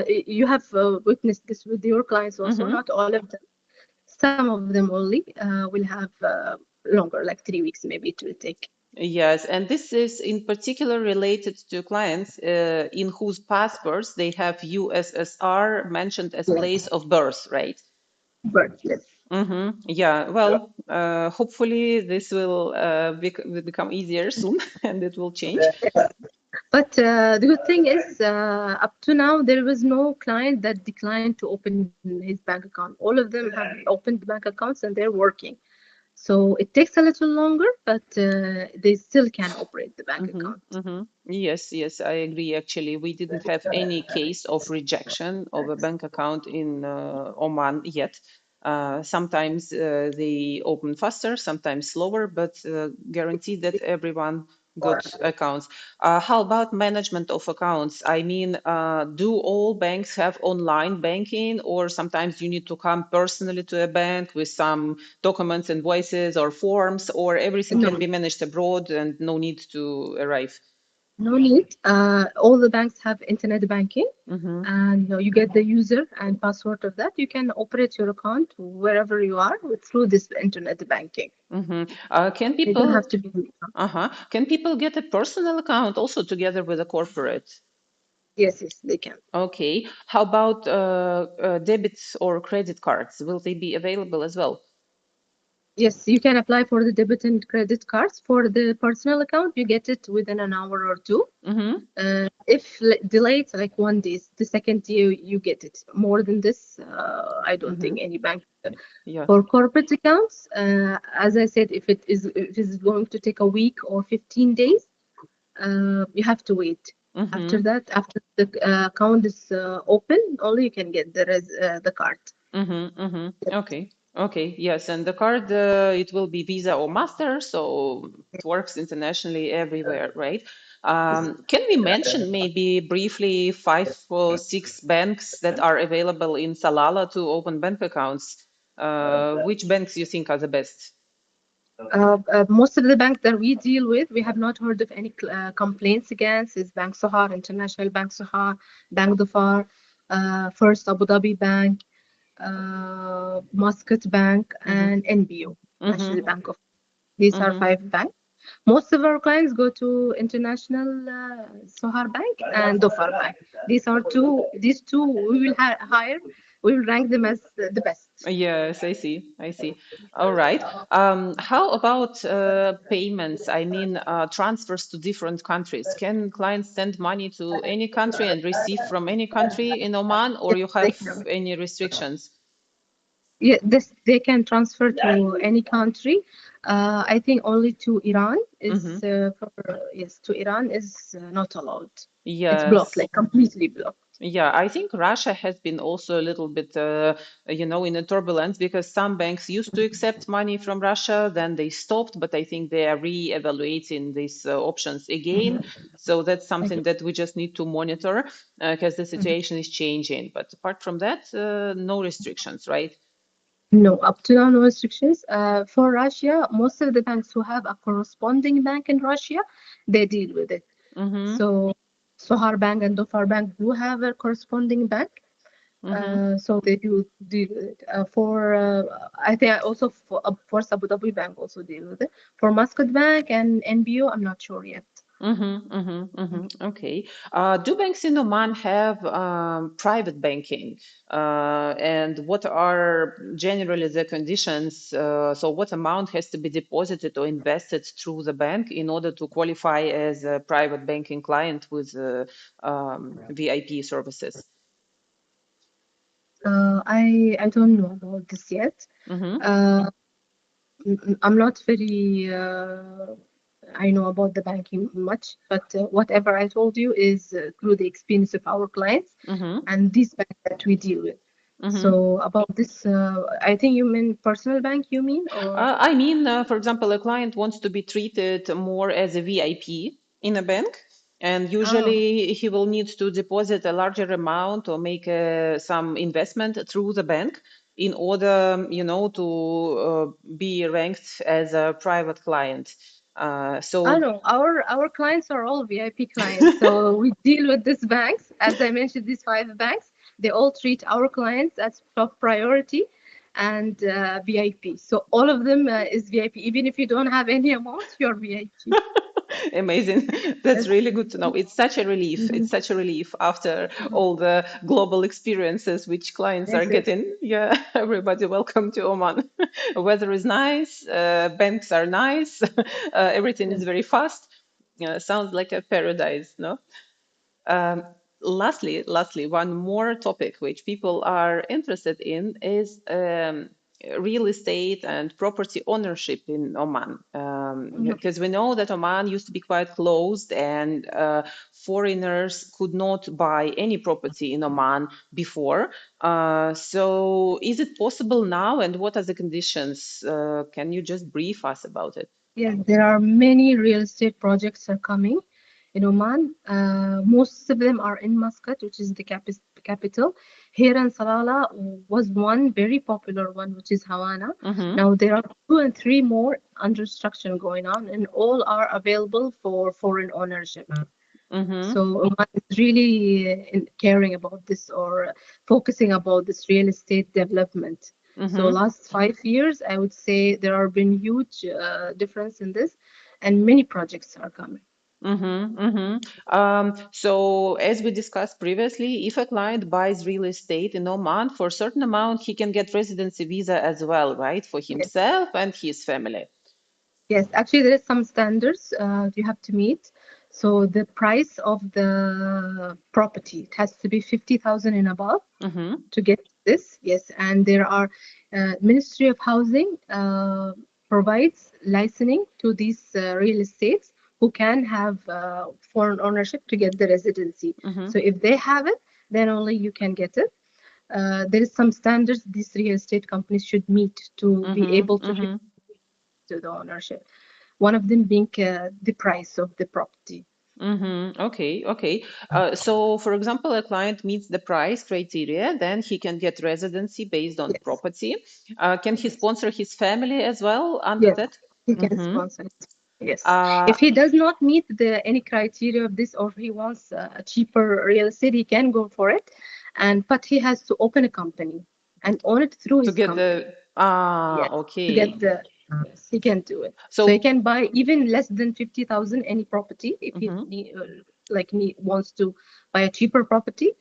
Speaker 2: You have witnessed this with your clients also,
Speaker 1: mm-hmm.
Speaker 2: not all of them. Some of them only will have longer, like 3 weeks maybe it will take.
Speaker 1: Yes, and this is in particular related to clients in whose passports they have USSR mentioned as place
Speaker 2: Yes,
Speaker 1: of birth, right?
Speaker 2: but yes.
Speaker 1: Mm-hmm. Yeah, well, hopefully this will become easier soon and it will change.
Speaker 2: But the good thing is, up to now, there was no client that declined to open his bank account. All of them have opened bank accounts and they're working. So it takes a little longer, but they still can operate the bank
Speaker 1: Mm-hmm,
Speaker 2: account.
Speaker 1: mm-hmm. Yes, yes, I agree. Actually, we didn't have any case of rejection of a bank account in Oman yet. Sometimes they open faster, sometimes slower, but guaranteed that everyone got accounts. How about management of accounts? I mean, do all banks have online banking, or sometimes you need to come personally to a bank with some documents, invoices, or forms, or everything can
Speaker 2: No,
Speaker 1: be managed abroad and no need to arrive?
Speaker 2: no need. All the banks have internet banking,
Speaker 1: Mm-hmm.
Speaker 2: and you get the user and password of that. You can operate your account wherever you are through this internet banking.
Speaker 1: Mm-hmm. Can
Speaker 2: You don't have
Speaker 1: people,
Speaker 2: to be.
Speaker 1: can people get a personal account also together with a corporate?
Speaker 2: Yes, yes, they can.
Speaker 1: Okay. How about debits or credit cards? Will they be available as well?
Speaker 2: Yes, you can apply for the debit and credit cards. For the personal account, you get it within an hour or two.
Speaker 1: Mm-hmm.
Speaker 2: If delayed, like 1 day, the second you get it. More than this, I don't
Speaker 1: Mm-hmm.
Speaker 2: think any bank.
Speaker 1: Yeah.
Speaker 2: For corporate accounts, as I said, if it's going to take a week or 15 days, you have to wait. After
Speaker 1: Mm-hmm.
Speaker 2: that, after the account is open, only you can get the card.
Speaker 1: Mm-hmm. Mm-hmm. Okay. Okay. Yes. And the card, it will be Visa or Master, so it works internationally everywhere, right? Can we mention maybe briefly 5 or 6 banks that are available in Salalah to open bank accounts? Which banks you think are the best?
Speaker 2: Most of the banks that we deal with, we have not heard of any complaints against. Is Bank Sahar, International Bank Sahar, Bank Dhofar, First Abu Dhabi Bank, Muscat Bank,
Speaker 1: Mm-hmm.
Speaker 2: and NBO, National
Speaker 1: Mm-hmm.
Speaker 2: Bank of. These are
Speaker 1: Mm-hmm.
Speaker 2: 5 banks. Most of our clients go to International Sohar Bank and Dhofar Bank. These are two. These two we will hire. We will rank them as the best.
Speaker 1: Yes, I see. I see. All right. How about payments? I mean, transfers to different countries. Can clients send money to any country and receive from any country in Oman, or
Speaker 2: Yes,
Speaker 1: you
Speaker 2: they
Speaker 1: have
Speaker 2: can.
Speaker 1: any restrictions?
Speaker 2: Yeah, this they can transfer to any country. I think only to Iran
Speaker 1: Mm-hmm.
Speaker 2: is yes, to Iran is not allowed. It's blocked,
Speaker 1: Yes.
Speaker 2: like completely blocked.
Speaker 1: Yeah, I think Russia has been also a little bit, in a turbulence because some banks used to accept money from Russia, then they stopped, but I think they are re-evaluating these options again. So that's something that we just need to monitor because the
Speaker 2: Mhm.
Speaker 1: situation is changing. But apart from that, no restrictions, right?
Speaker 2: No, up to now, no restrictions. For Russia, most of the banks who have a corresponding bank in Russia, they deal with it.
Speaker 1: Mm-hmm.
Speaker 2: So Sohar Bank and Dhofar Bank do have a corresponding bank.
Speaker 1: Mm-hmm.
Speaker 2: So they do deal with it. I think also for Abu Dhabi Bank also deal with it. For Muscat Bank and NBO, I'm not sure yet.
Speaker 1: Mm-hmm, mm-hmm, mm-hmm. Okay. Do banks in Oman have private banking? And what are generally the conditions? So what amount has to be deposited or invested through the bank in order to qualify as a private banking client with VIP services?
Speaker 2: I don't know about this yet.
Speaker 1: Mm-hmm,
Speaker 2: Uh, I'm not very I know about the banking much, but whatever I told you is through the experience of our clients
Speaker 1: mm-hmm,
Speaker 2: and these banks that we deal with.
Speaker 1: mm-hmm.
Speaker 2: So about this, I think you mean personal bank, you mean, or
Speaker 1: I mean, for example, a client wants to be treated more as a VIP in a bank, and
Speaker 2: oh,
Speaker 1: usually he will need to deposit a larger amount or make some investment through the bank in order, to be ranked as a private client.
Speaker 2: I
Speaker 1: So
Speaker 2: know our clients are all VIP clients. So we deal with these banks, as I mentioned, these five banks. They all treat our clients as top priority and VIP. So all of them is VIP. Even if you don't have any amount, you're VIP.
Speaker 1: amazing. That's
Speaker 2: Yes.
Speaker 1: really good to know. It's such a relief. It's
Speaker 2: Mhm.
Speaker 1: such a relief after all the global experiences which clients are
Speaker 2: Yes, yes,
Speaker 1: getting. Yeah, everybody welcome to Oman. Weather is nice, banks are nice, everything is
Speaker 2: yes.
Speaker 1: very fast. Sounds like a paradise, no? Um, lastly, one more topic which people are interested in is real estate and property ownership in Oman.
Speaker 2: Mhm.
Speaker 1: Because we know that Oman used to be quite closed and foreigners could not buy any property in Oman before. So is it possible now and what are the conditions? Can you just brief us about it?
Speaker 2: Yes, there are many real estate projects are coming in Oman. Most of them are in Muscat, which is the capital. Here in Salalah was one very popular one, which is Hawana.
Speaker 1: Mm-hmm,
Speaker 2: Now there are two and three more under construction going on, and all are available for foreign ownership.
Speaker 1: mm-hmm,
Speaker 2: So Oman is really caring about this or focusing about this real estate development. So
Speaker 1: mm-hmm.
Speaker 2: last 5 years, I would say there have been huge difference in this, and many projects are coming.
Speaker 1: Mm-hmm, mm-hmm. So as we discussed previously, if a client buys real estate in Oman for a certain amount, he can get residency visa as well, right? For
Speaker 2: Yes,
Speaker 1: himself and his family.
Speaker 2: yes. Actually, there is some standards you have to meet. So the price of the property it has to be 50,000 and above
Speaker 1: Mm-hmm,
Speaker 2: to get this. Yes, and there are Ministry of Housing provides licensing to these real estates who can have foreign ownership to get the residency.
Speaker 1: mm-hmm,
Speaker 2: So if they have it, then only you can get it. There is some standards these real estate companies should meet to be
Speaker 1: mm-hmm,
Speaker 2: able to give
Speaker 1: mm-hmm,
Speaker 2: to the ownership. One of them being the price of the property.
Speaker 1: mm-hmm. Okay, okay. So for example, a client meets the price criteria, then he can get residency based on
Speaker 2: Yes,
Speaker 1: property. Can he
Speaker 2: yes,
Speaker 1: sponsor his family as well under
Speaker 2: yes.
Speaker 1: that?
Speaker 2: He can
Speaker 1: Mm-hmm.
Speaker 2: sponsor it. Yes.
Speaker 1: Uh,
Speaker 2: If he does not meet the any criteria of this, or he wants a cheaper real estate, he can go for it. And but he has to open a company and own it through
Speaker 1: to
Speaker 2: his
Speaker 1: get
Speaker 2: company.
Speaker 1: the
Speaker 2: Yes. To get
Speaker 1: okay.
Speaker 2: the yes, he can do it. So he
Speaker 1: So
Speaker 2: can buy even less than 50,000 any property if he
Speaker 1: mhm,
Speaker 2: wants to buy a cheaper property.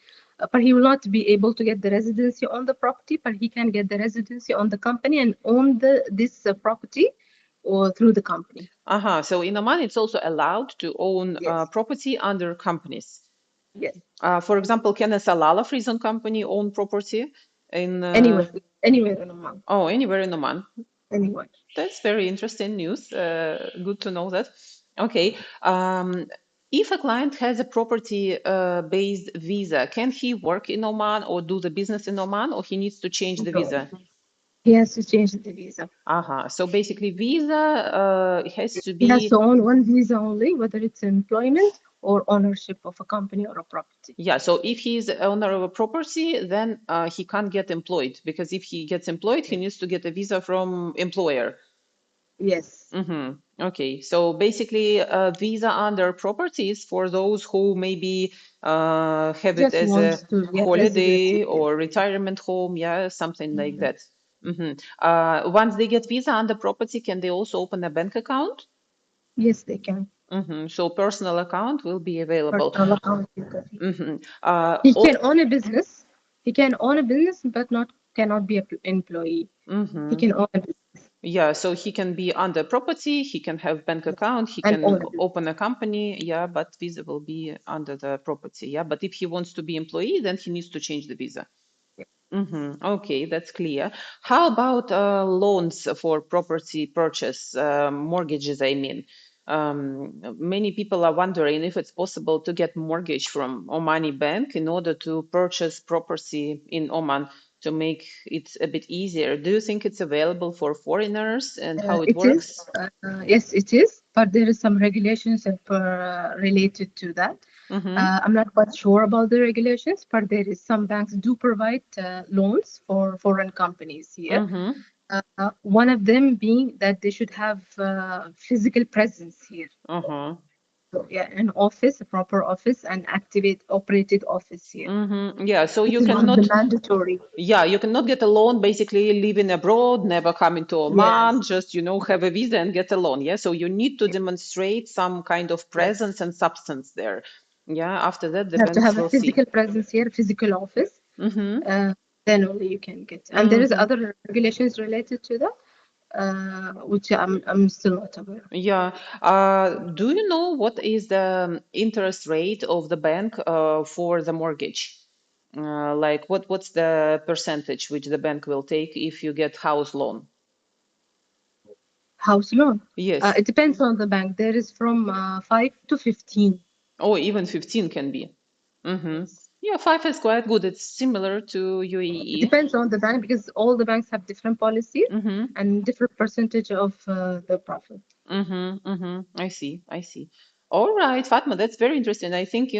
Speaker 2: But he will not be able to get the residency on the property, but he can get the residency on the company and own the this property or through the company.
Speaker 1: so in Oman, it's also allowed to own
Speaker 2: Yes,
Speaker 1: property under companies.
Speaker 2: yes.
Speaker 1: For example, can a Salalah Freezone company own property in
Speaker 2: Anywhere, anywhere in Oman,
Speaker 1: anywhere in Oman?
Speaker 2: anywhere.
Speaker 1: That's very interesting news. Good to know that. Okay. If a client has a property-based visa, can he work in Oman or do the business in Oman, or he needs to change the
Speaker 2: So
Speaker 1: visa?
Speaker 2: he has to change the visa.
Speaker 1: So basically, visa has to
Speaker 2: He has
Speaker 1: be,
Speaker 2: to own one visa only, whether it's employment or ownership of a company or a property.
Speaker 1: yeah. So if he's the owner of a property, then he can't get employed, because if he gets employed, he needs to get a visa from employer.
Speaker 2: Yes.
Speaker 1: Okay, so basically, visa under properties for those who maybe have it
Speaker 2: Just
Speaker 1: as a
Speaker 2: wants to get residency.
Speaker 1: holiday or retirement home, yeah, something like that. Once they get visa under property, can they also open a bank account?
Speaker 2: Yes, they can.
Speaker 1: So personal account will be available.
Speaker 2: Personal account you can.
Speaker 1: Mhm.
Speaker 2: He can own a business. He can own a business, but cannot be an employee. He can own a business.
Speaker 1: Yeah, so he can be under property, he can have bank
Speaker 2: Yes.
Speaker 1: account, he
Speaker 2: And
Speaker 1: can
Speaker 2: own a business.
Speaker 1: open a company, yeah, but visa will be under the property, yeah. But if he wants to be employee, then he needs to change the visa. Okay, that's clear. How about loans for property purchase, mortgages, I mean? Many people are wondering if it's possible to get mortgage from Omani bank in order to purchase property in Oman to make it a bit easier. Do you think it's available for foreigners, and how it
Speaker 2: It is,
Speaker 1: works?
Speaker 2: yes, it is, but there is some regulations related to that. I'm not quite sure about the regulations, but there is some banks do provide loans for foreign companies here.
Speaker 1: Mm-hmm.
Speaker 2: One of them being that they should have physical presence here.
Speaker 1: Uh-huh.
Speaker 2: So, yeah, an office, a proper office, and operated office here.
Speaker 1: Yeah, so
Speaker 2: This
Speaker 1: you
Speaker 2: is one of the
Speaker 1: cannot.
Speaker 2: mandatory.
Speaker 1: Yeah, you cannot get a loan basically living abroad, never coming to Oman,
Speaker 2: Yes,
Speaker 1: just, have a visa and get a loan. Yeah, so you need to demonstrate some kind of
Speaker 2: yes.
Speaker 1: presence and substance there. Yeah, after that, the
Speaker 2: You have to
Speaker 1: banks
Speaker 2: have a
Speaker 1: will see.
Speaker 2: physical presence here, physical office.
Speaker 1: Mm-hmm.
Speaker 2: Then only you can get. And there is
Speaker 1: Mm-hmm.
Speaker 2: other regulations related to that, which I'm still not aware of.
Speaker 1: Yeah. Do you know what is the interest rate of the bank for the mortgage? Like what's the percentage which the bank will take if you get house loan?
Speaker 2: House loan.
Speaker 1: Yes.
Speaker 2: It depends on the bank. There is from 5 to 15.
Speaker 1: Oh, even 15 can be. Mm-hmm.
Speaker 2: Yes.
Speaker 1: Yeah, 5 is quite good. It's similar to
Speaker 2: It
Speaker 1: UAE.
Speaker 2: depends on the bank because all the banks have different policies
Speaker 1: Mm-hmm.
Speaker 2: and different percentage of the profit.
Speaker 1: I see. I see. All right, Fatma, that's very interesting. I think,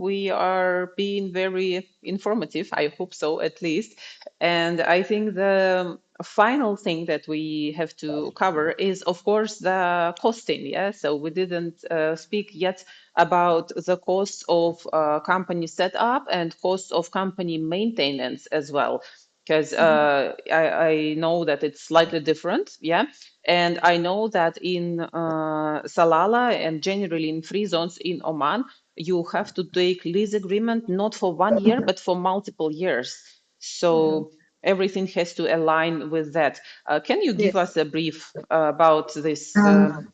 Speaker 1: we are being very informative. I hope so, at least. And I think the final thing that we have to cover is, of course, the costing. Yeah. So we didn't speak yet about the cost of company setup and cost of company maintenance as well, because I know that it's slightly different. Yeah. And I know that in Salalah and generally in free zones in Oman, you have to take lease agreement not for 1 year, but for multiple years.
Speaker 2: Mhm.
Speaker 1: So everything has to align with that. Can you give
Speaker 2: Yes.
Speaker 1: us a brief about this
Speaker 2: Yes.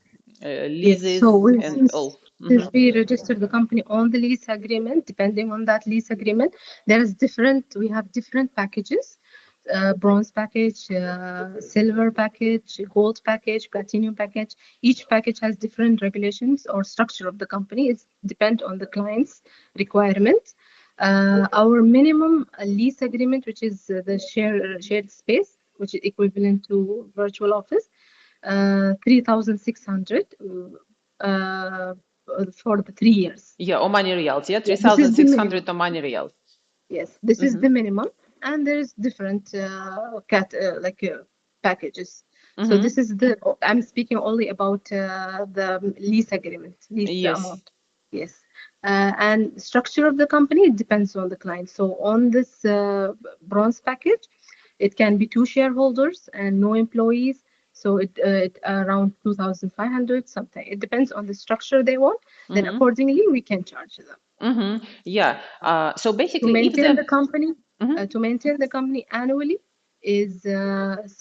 Speaker 1: leases
Speaker 2: So
Speaker 1: and all?
Speaker 2: since we registered the company on the lease agreement, depending on that lease agreement, we have different packages. Bronze package, silver package, gold package, platinum package. Each package has different regulations or structure of the company. It depends on the client's requirement. Our minimum lease agreement, which is the shared space, which is equivalent to virtual office, 3,600 uh, for the 3 years.
Speaker 1: Yeah, Omani riyals. Yeah,
Speaker 2: Yeah, this is the
Speaker 1: 3,600
Speaker 2: minimum.
Speaker 1: Omani riyals.
Speaker 2: Yes, this is
Speaker 1: Mm-hmm.
Speaker 2: the minimum, and there's different packages. So
Speaker 1: Mm-hmm.
Speaker 2: this is I'm speaking only about the lease agreement, lease
Speaker 1: Yes.
Speaker 2: amount. Yes, and structure of the company, it depends on the client. So on this bronze package, it can be two shareholders and no employees. So it around 2,500 something. It depends on the structure they want. Then
Speaker 1: Mm-hmm.
Speaker 2: accordingly, we can charge them.
Speaker 1: Yeah. So
Speaker 2: To
Speaker 1: basically, if
Speaker 2: maintain
Speaker 1: the
Speaker 2: the company,
Speaker 1: Mhm.
Speaker 2: annually is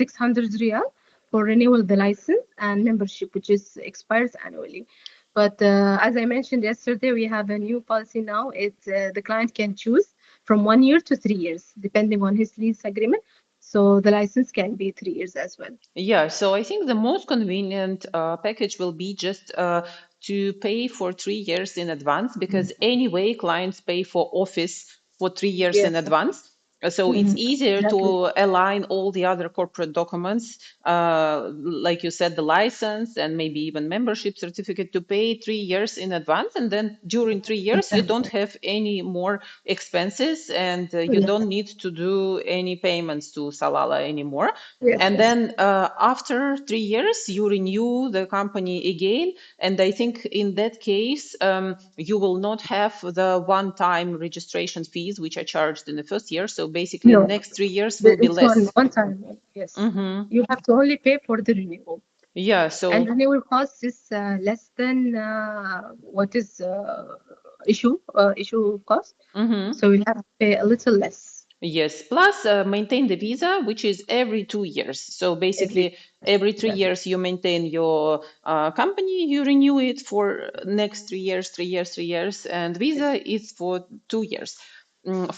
Speaker 2: 600 riyal for renewal the license and membership, which is expires annually. But as I mentioned yesterday, we have a new policy now. It's the client can choose from 1 year to 3 years, depending on his lease agreement. So the license can be 3 years as well.
Speaker 1: Yeah, so I think the most convenient package will be just to pay for 3 years in advance, because anyway, clients pay for office for 3 years in
Speaker 2: Yes.
Speaker 1: advance. So it's easier
Speaker 2: Exactly.
Speaker 1: to align all the other corporate documents, like you said, the license and maybe even membership certificate, to pay 3 years in advance. And then during 3 years, you don't have any more expenses, and you
Speaker 2: Yeah.
Speaker 1: don't need to do any payments to Salalah anymore.
Speaker 2: Yes.
Speaker 1: And
Speaker 2: Yes.
Speaker 1: then after 3 years, you renew the company again. And I think in that case, you will not have the one-time registration fees, which are charged in the first year. So basically,
Speaker 2: No,
Speaker 1: next 3 years will be
Speaker 2: it's one
Speaker 1: less.
Speaker 2: one time. Yes. You have to only pay for the renewal.
Speaker 1: Yeah.
Speaker 2: And
Speaker 1: So.
Speaker 2: renewal cost is less than what is issue cost. So you have to pay a little less
Speaker 1: Yes, plus maintain the visa, which is every 2 years. So
Speaker 2: every.
Speaker 1: basically, every three
Speaker 2: Exactly.
Speaker 1: years you maintain your company, you renew it for next 3 years, 3 years, 3 years, and visa is for 2 years.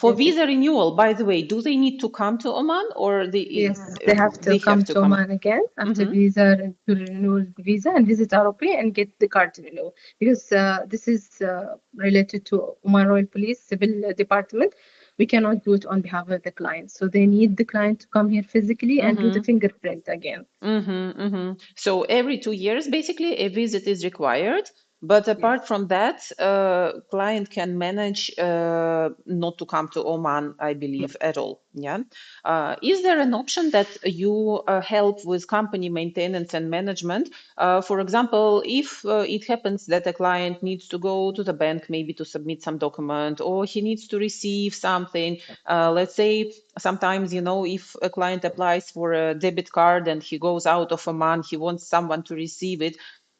Speaker 1: For
Speaker 2: Yes.
Speaker 1: visa renewal, by the way, do they need to come to Oman, or
Speaker 2: Yes, they have to
Speaker 1: they have
Speaker 2: come
Speaker 1: to
Speaker 2: to
Speaker 1: come?
Speaker 2: Oman again after
Speaker 1: Mm-hmm.
Speaker 2: visa to renew the visa and visit our OP and get the card renewal because this is related to Oman Royal Police Civil Department. We cannot do it on behalf of the client, so they need the client to come here physically and do the
Speaker 1: Mm-hmm.
Speaker 2: fingerprint again.
Speaker 1: So every 2 years, basically, a visit is required. But
Speaker 2: Yes.
Speaker 1: apart from that, client can manage not to come to Oman, I believe, at all. Yeah. Is there an option that you help with company maintenance and management? For example, if it happens that a client needs to go to the bank, maybe to submit some document, or he needs to receive something, let's say sometimes, if a client applies for a debit card and he goes out of Oman, he wants someone to receive it.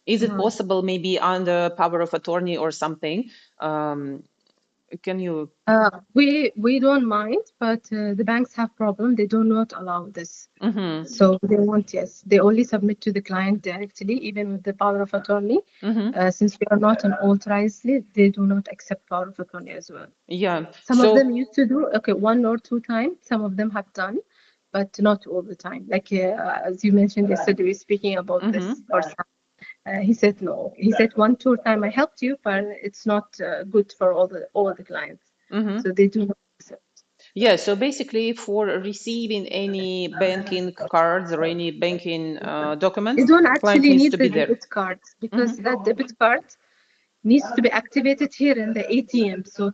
Speaker 1: Is it
Speaker 2: Uh-huh.
Speaker 1: possible, maybe under power of attorney or something? Can you?
Speaker 2: We don't mind, but the banks have problem. They do not allow this.
Speaker 1: Mm-hmm.
Speaker 2: So they want, yes, they only submit to the client directly, even with the power of attorney.
Speaker 1: Mm-hmm.
Speaker 2: Since we are not an authorized lead, they do not accept power of attorney as well.
Speaker 1: Yeah.
Speaker 2: Some of them used to do, okay, 1 or 2 times. Some of them have done, but not all the time. Like as you mentioned yesterday, we were speaking about
Speaker 1: Mm-hmm.
Speaker 2: this person. He said no. He said 1, 2 time I helped you, but it's not good for all the clients.
Speaker 1: Mm-hmm.
Speaker 2: So they do not accept.
Speaker 1: Yeah, so basically for receiving any banking cards or any banking
Speaker 2: You
Speaker 1: documents,
Speaker 2: don't
Speaker 1: client
Speaker 2: actually
Speaker 1: needs
Speaker 2: need
Speaker 1: to
Speaker 2: the
Speaker 1: be there.
Speaker 2: debit cards because
Speaker 1: Mm-hmm.
Speaker 2: that debit card needs to be activated here in the ATM. So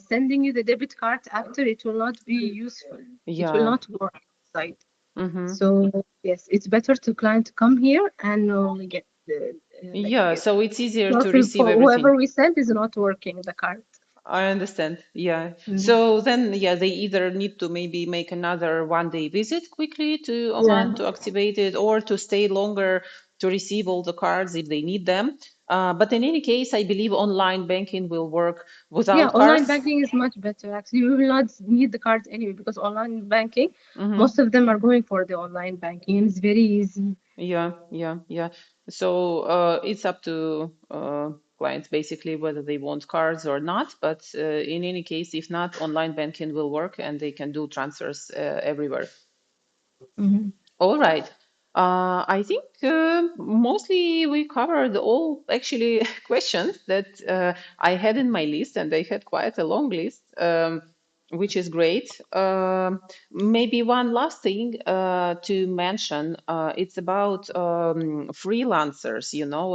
Speaker 2: sending you the debit card after it will not be useful. It will
Speaker 1: Yeah.
Speaker 2: not work outside.
Speaker 1: Mm-hmm.
Speaker 2: So yes, it's better to client to come here and we get the
Speaker 1: Yeah, so it's easier
Speaker 2: not
Speaker 1: to receive
Speaker 2: for whoever
Speaker 1: everything.
Speaker 2: we send is not working the card.
Speaker 1: I understand. Yeah.
Speaker 2: Mm.
Speaker 1: So then, yeah, they either need to maybe make another 1 day visit quickly to
Speaker 2: Yeah.
Speaker 1: Oman to activate it, or to stay longer to receive all the cards if they need them. But in any case, I believe online banking will work
Speaker 2: Yeah,
Speaker 1: without
Speaker 2: online
Speaker 1: cards.
Speaker 2: banking is much better. Actually, you will not need the cards anyway because online banking,
Speaker 1: Mm-hmm.
Speaker 2: most of them are going for the online banking and it's very easy.
Speaker 1: Yeah, yeah, yeah. So it's up to clients basically whether they want cards or not. But in any case, if not, online banking will work and they can do transfers everywhere.
Speaker 2: Mhm.
Speaker 1: All right. I think mostly we covered all actually questions that I had in my list, and I had quite a long list, which is great. Maybe one last thing to mention, it's about freelancers,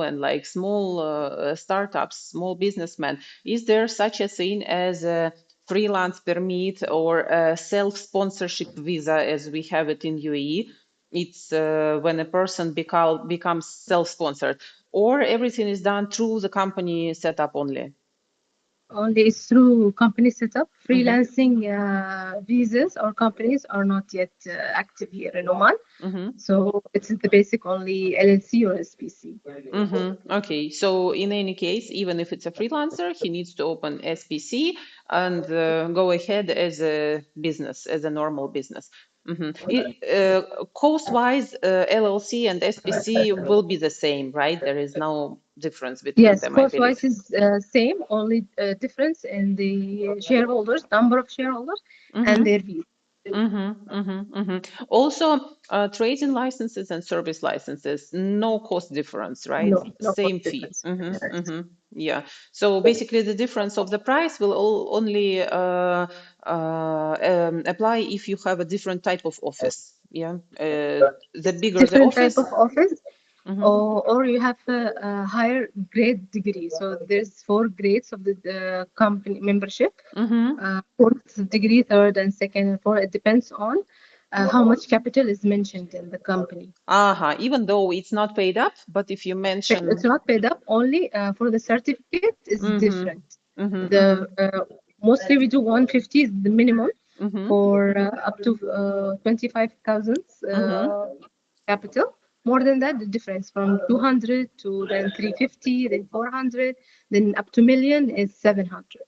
Speaker 1: and like small startups, small businessmen. Is there such a thing as a freelance permit or a self-sponsorship visa as we have it in UAE? It's when a person becomes self-sponsored, or everything is done through the company setup only.
Speaker 2: Only it's through company setup.
Speaker 1: Mm-hmm.
Speaker 2: Freelancing visas or companies are not yet active here in Oman.
Speaker 1: Mm-hmm.
Speaker 2: So it's the basic only LLC or SPC.
Speaker 1: Mm-hmm. Okay, so in any case, even if it's a freelancer, he needs to open SPC and go ahead as a business, as a normal business. Mm-hmm. Cost-wise, LLC and SPC will be the same, right? There is no difference between
Speaker 2: Yes,
Speaker 1: them, I believe.
Speaker 2: cost-wise is same, only difference in the shareholders, number of shareholders, and
Speaker 1: Mm-hmm.
Speaker 2: their visa.
Speaker 1: Also, trading licenses and service licenses, no cost difference, right?
Speaker 2: No, no cost
Speaker 1: Same fee.
Speaker 2: difference. Yes.
Speaker 1: Yeah. So basically, the difference of the price will only apply if you have a different type of office. Yeah. The bigger the
Speaker 2: Different type
Speaker 1: office.
Speaker 2: of office,
Speaker 1: Mm-hmm.
Speaker 2: or you have a higher grade degree. So there's four grades of the company membership.
Speaker 1: Mm-hmm.
Speaker 2: Fourth degree, third and second and fourth. It depends on how much capital is mentioned in the company.
Speaker 1: Even though it's not paid up, but if you
Speaker 2: It's
Speaker 1: mention.
Speaker 2: not paid up. Only for the certificate is
Speaker 1: Mm-hmm.
Speaker 2: different.
Speaker 1: Mm-hmm.
Speaker 2: The mostly we do 150 is the minimum
Speaker 1: Mm-hmm.
Speaker 2: for up to 25,000
Speaker 1: Mm-hmm.
Speaker 2: capital. More than that, the difference from 200 to then 350, then 400, then up to million is 700.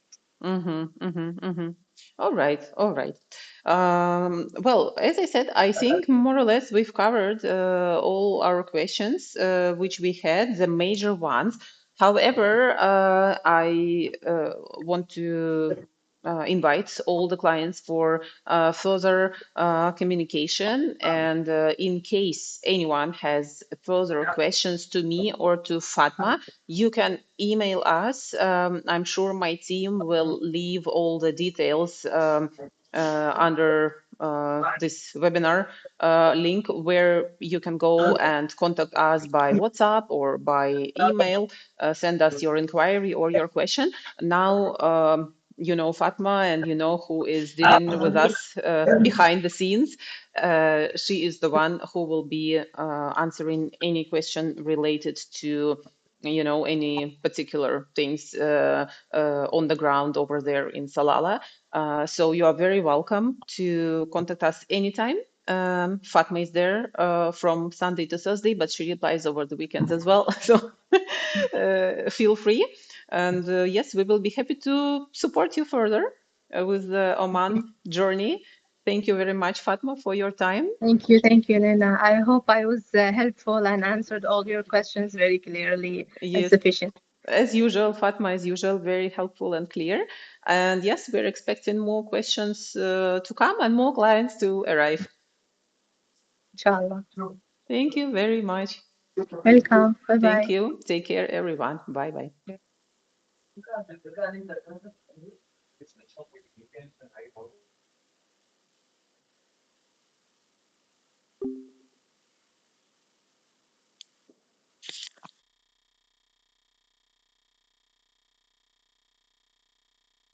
Speaker 1: All right, all right. Well, as I said, I think more or less we've covered all our questions which we had, the major ones. However, I want to invite all the clients for further communication. And in case anyone has further questions to me or to Fatma, you can email us. I'm sure my team will leave all the details under this webinar link where you can go and contact us by WhatsApp or by email, send us your inquiry or your question. Now, you know Fatma, and you know who is dealing with us behind the scenes. She is the one who will be answering any question related to any particular things on the ground over there in Salalah. So you are very welcome to contact us anytime. Fatma is there from Sunday to Thursday, but she replies over the weekends as well. So feel free. And yes, we will be happy to support you further with the Oman journey. Thank you very much, Fatma, for your time.
Speaker 2: Thank you, Elena. I hope I was helpful and answered all your questions very clearly and
Speaker 1: Yes,
Speaker 2: sufficient.
Speaker 1: as usual, Fatma, as usual, very helpful and clear. And yes, we're expecting more questions to come and more clients to arrive.
Speaker 2: Inshallah.
Speaker 1: Thank you very much.
Speaker 2: Welcome. Bye
Speaker 1: Thank
Speaker 2: bye.
Speaker 1: you. Take care, everyone. Bye bye.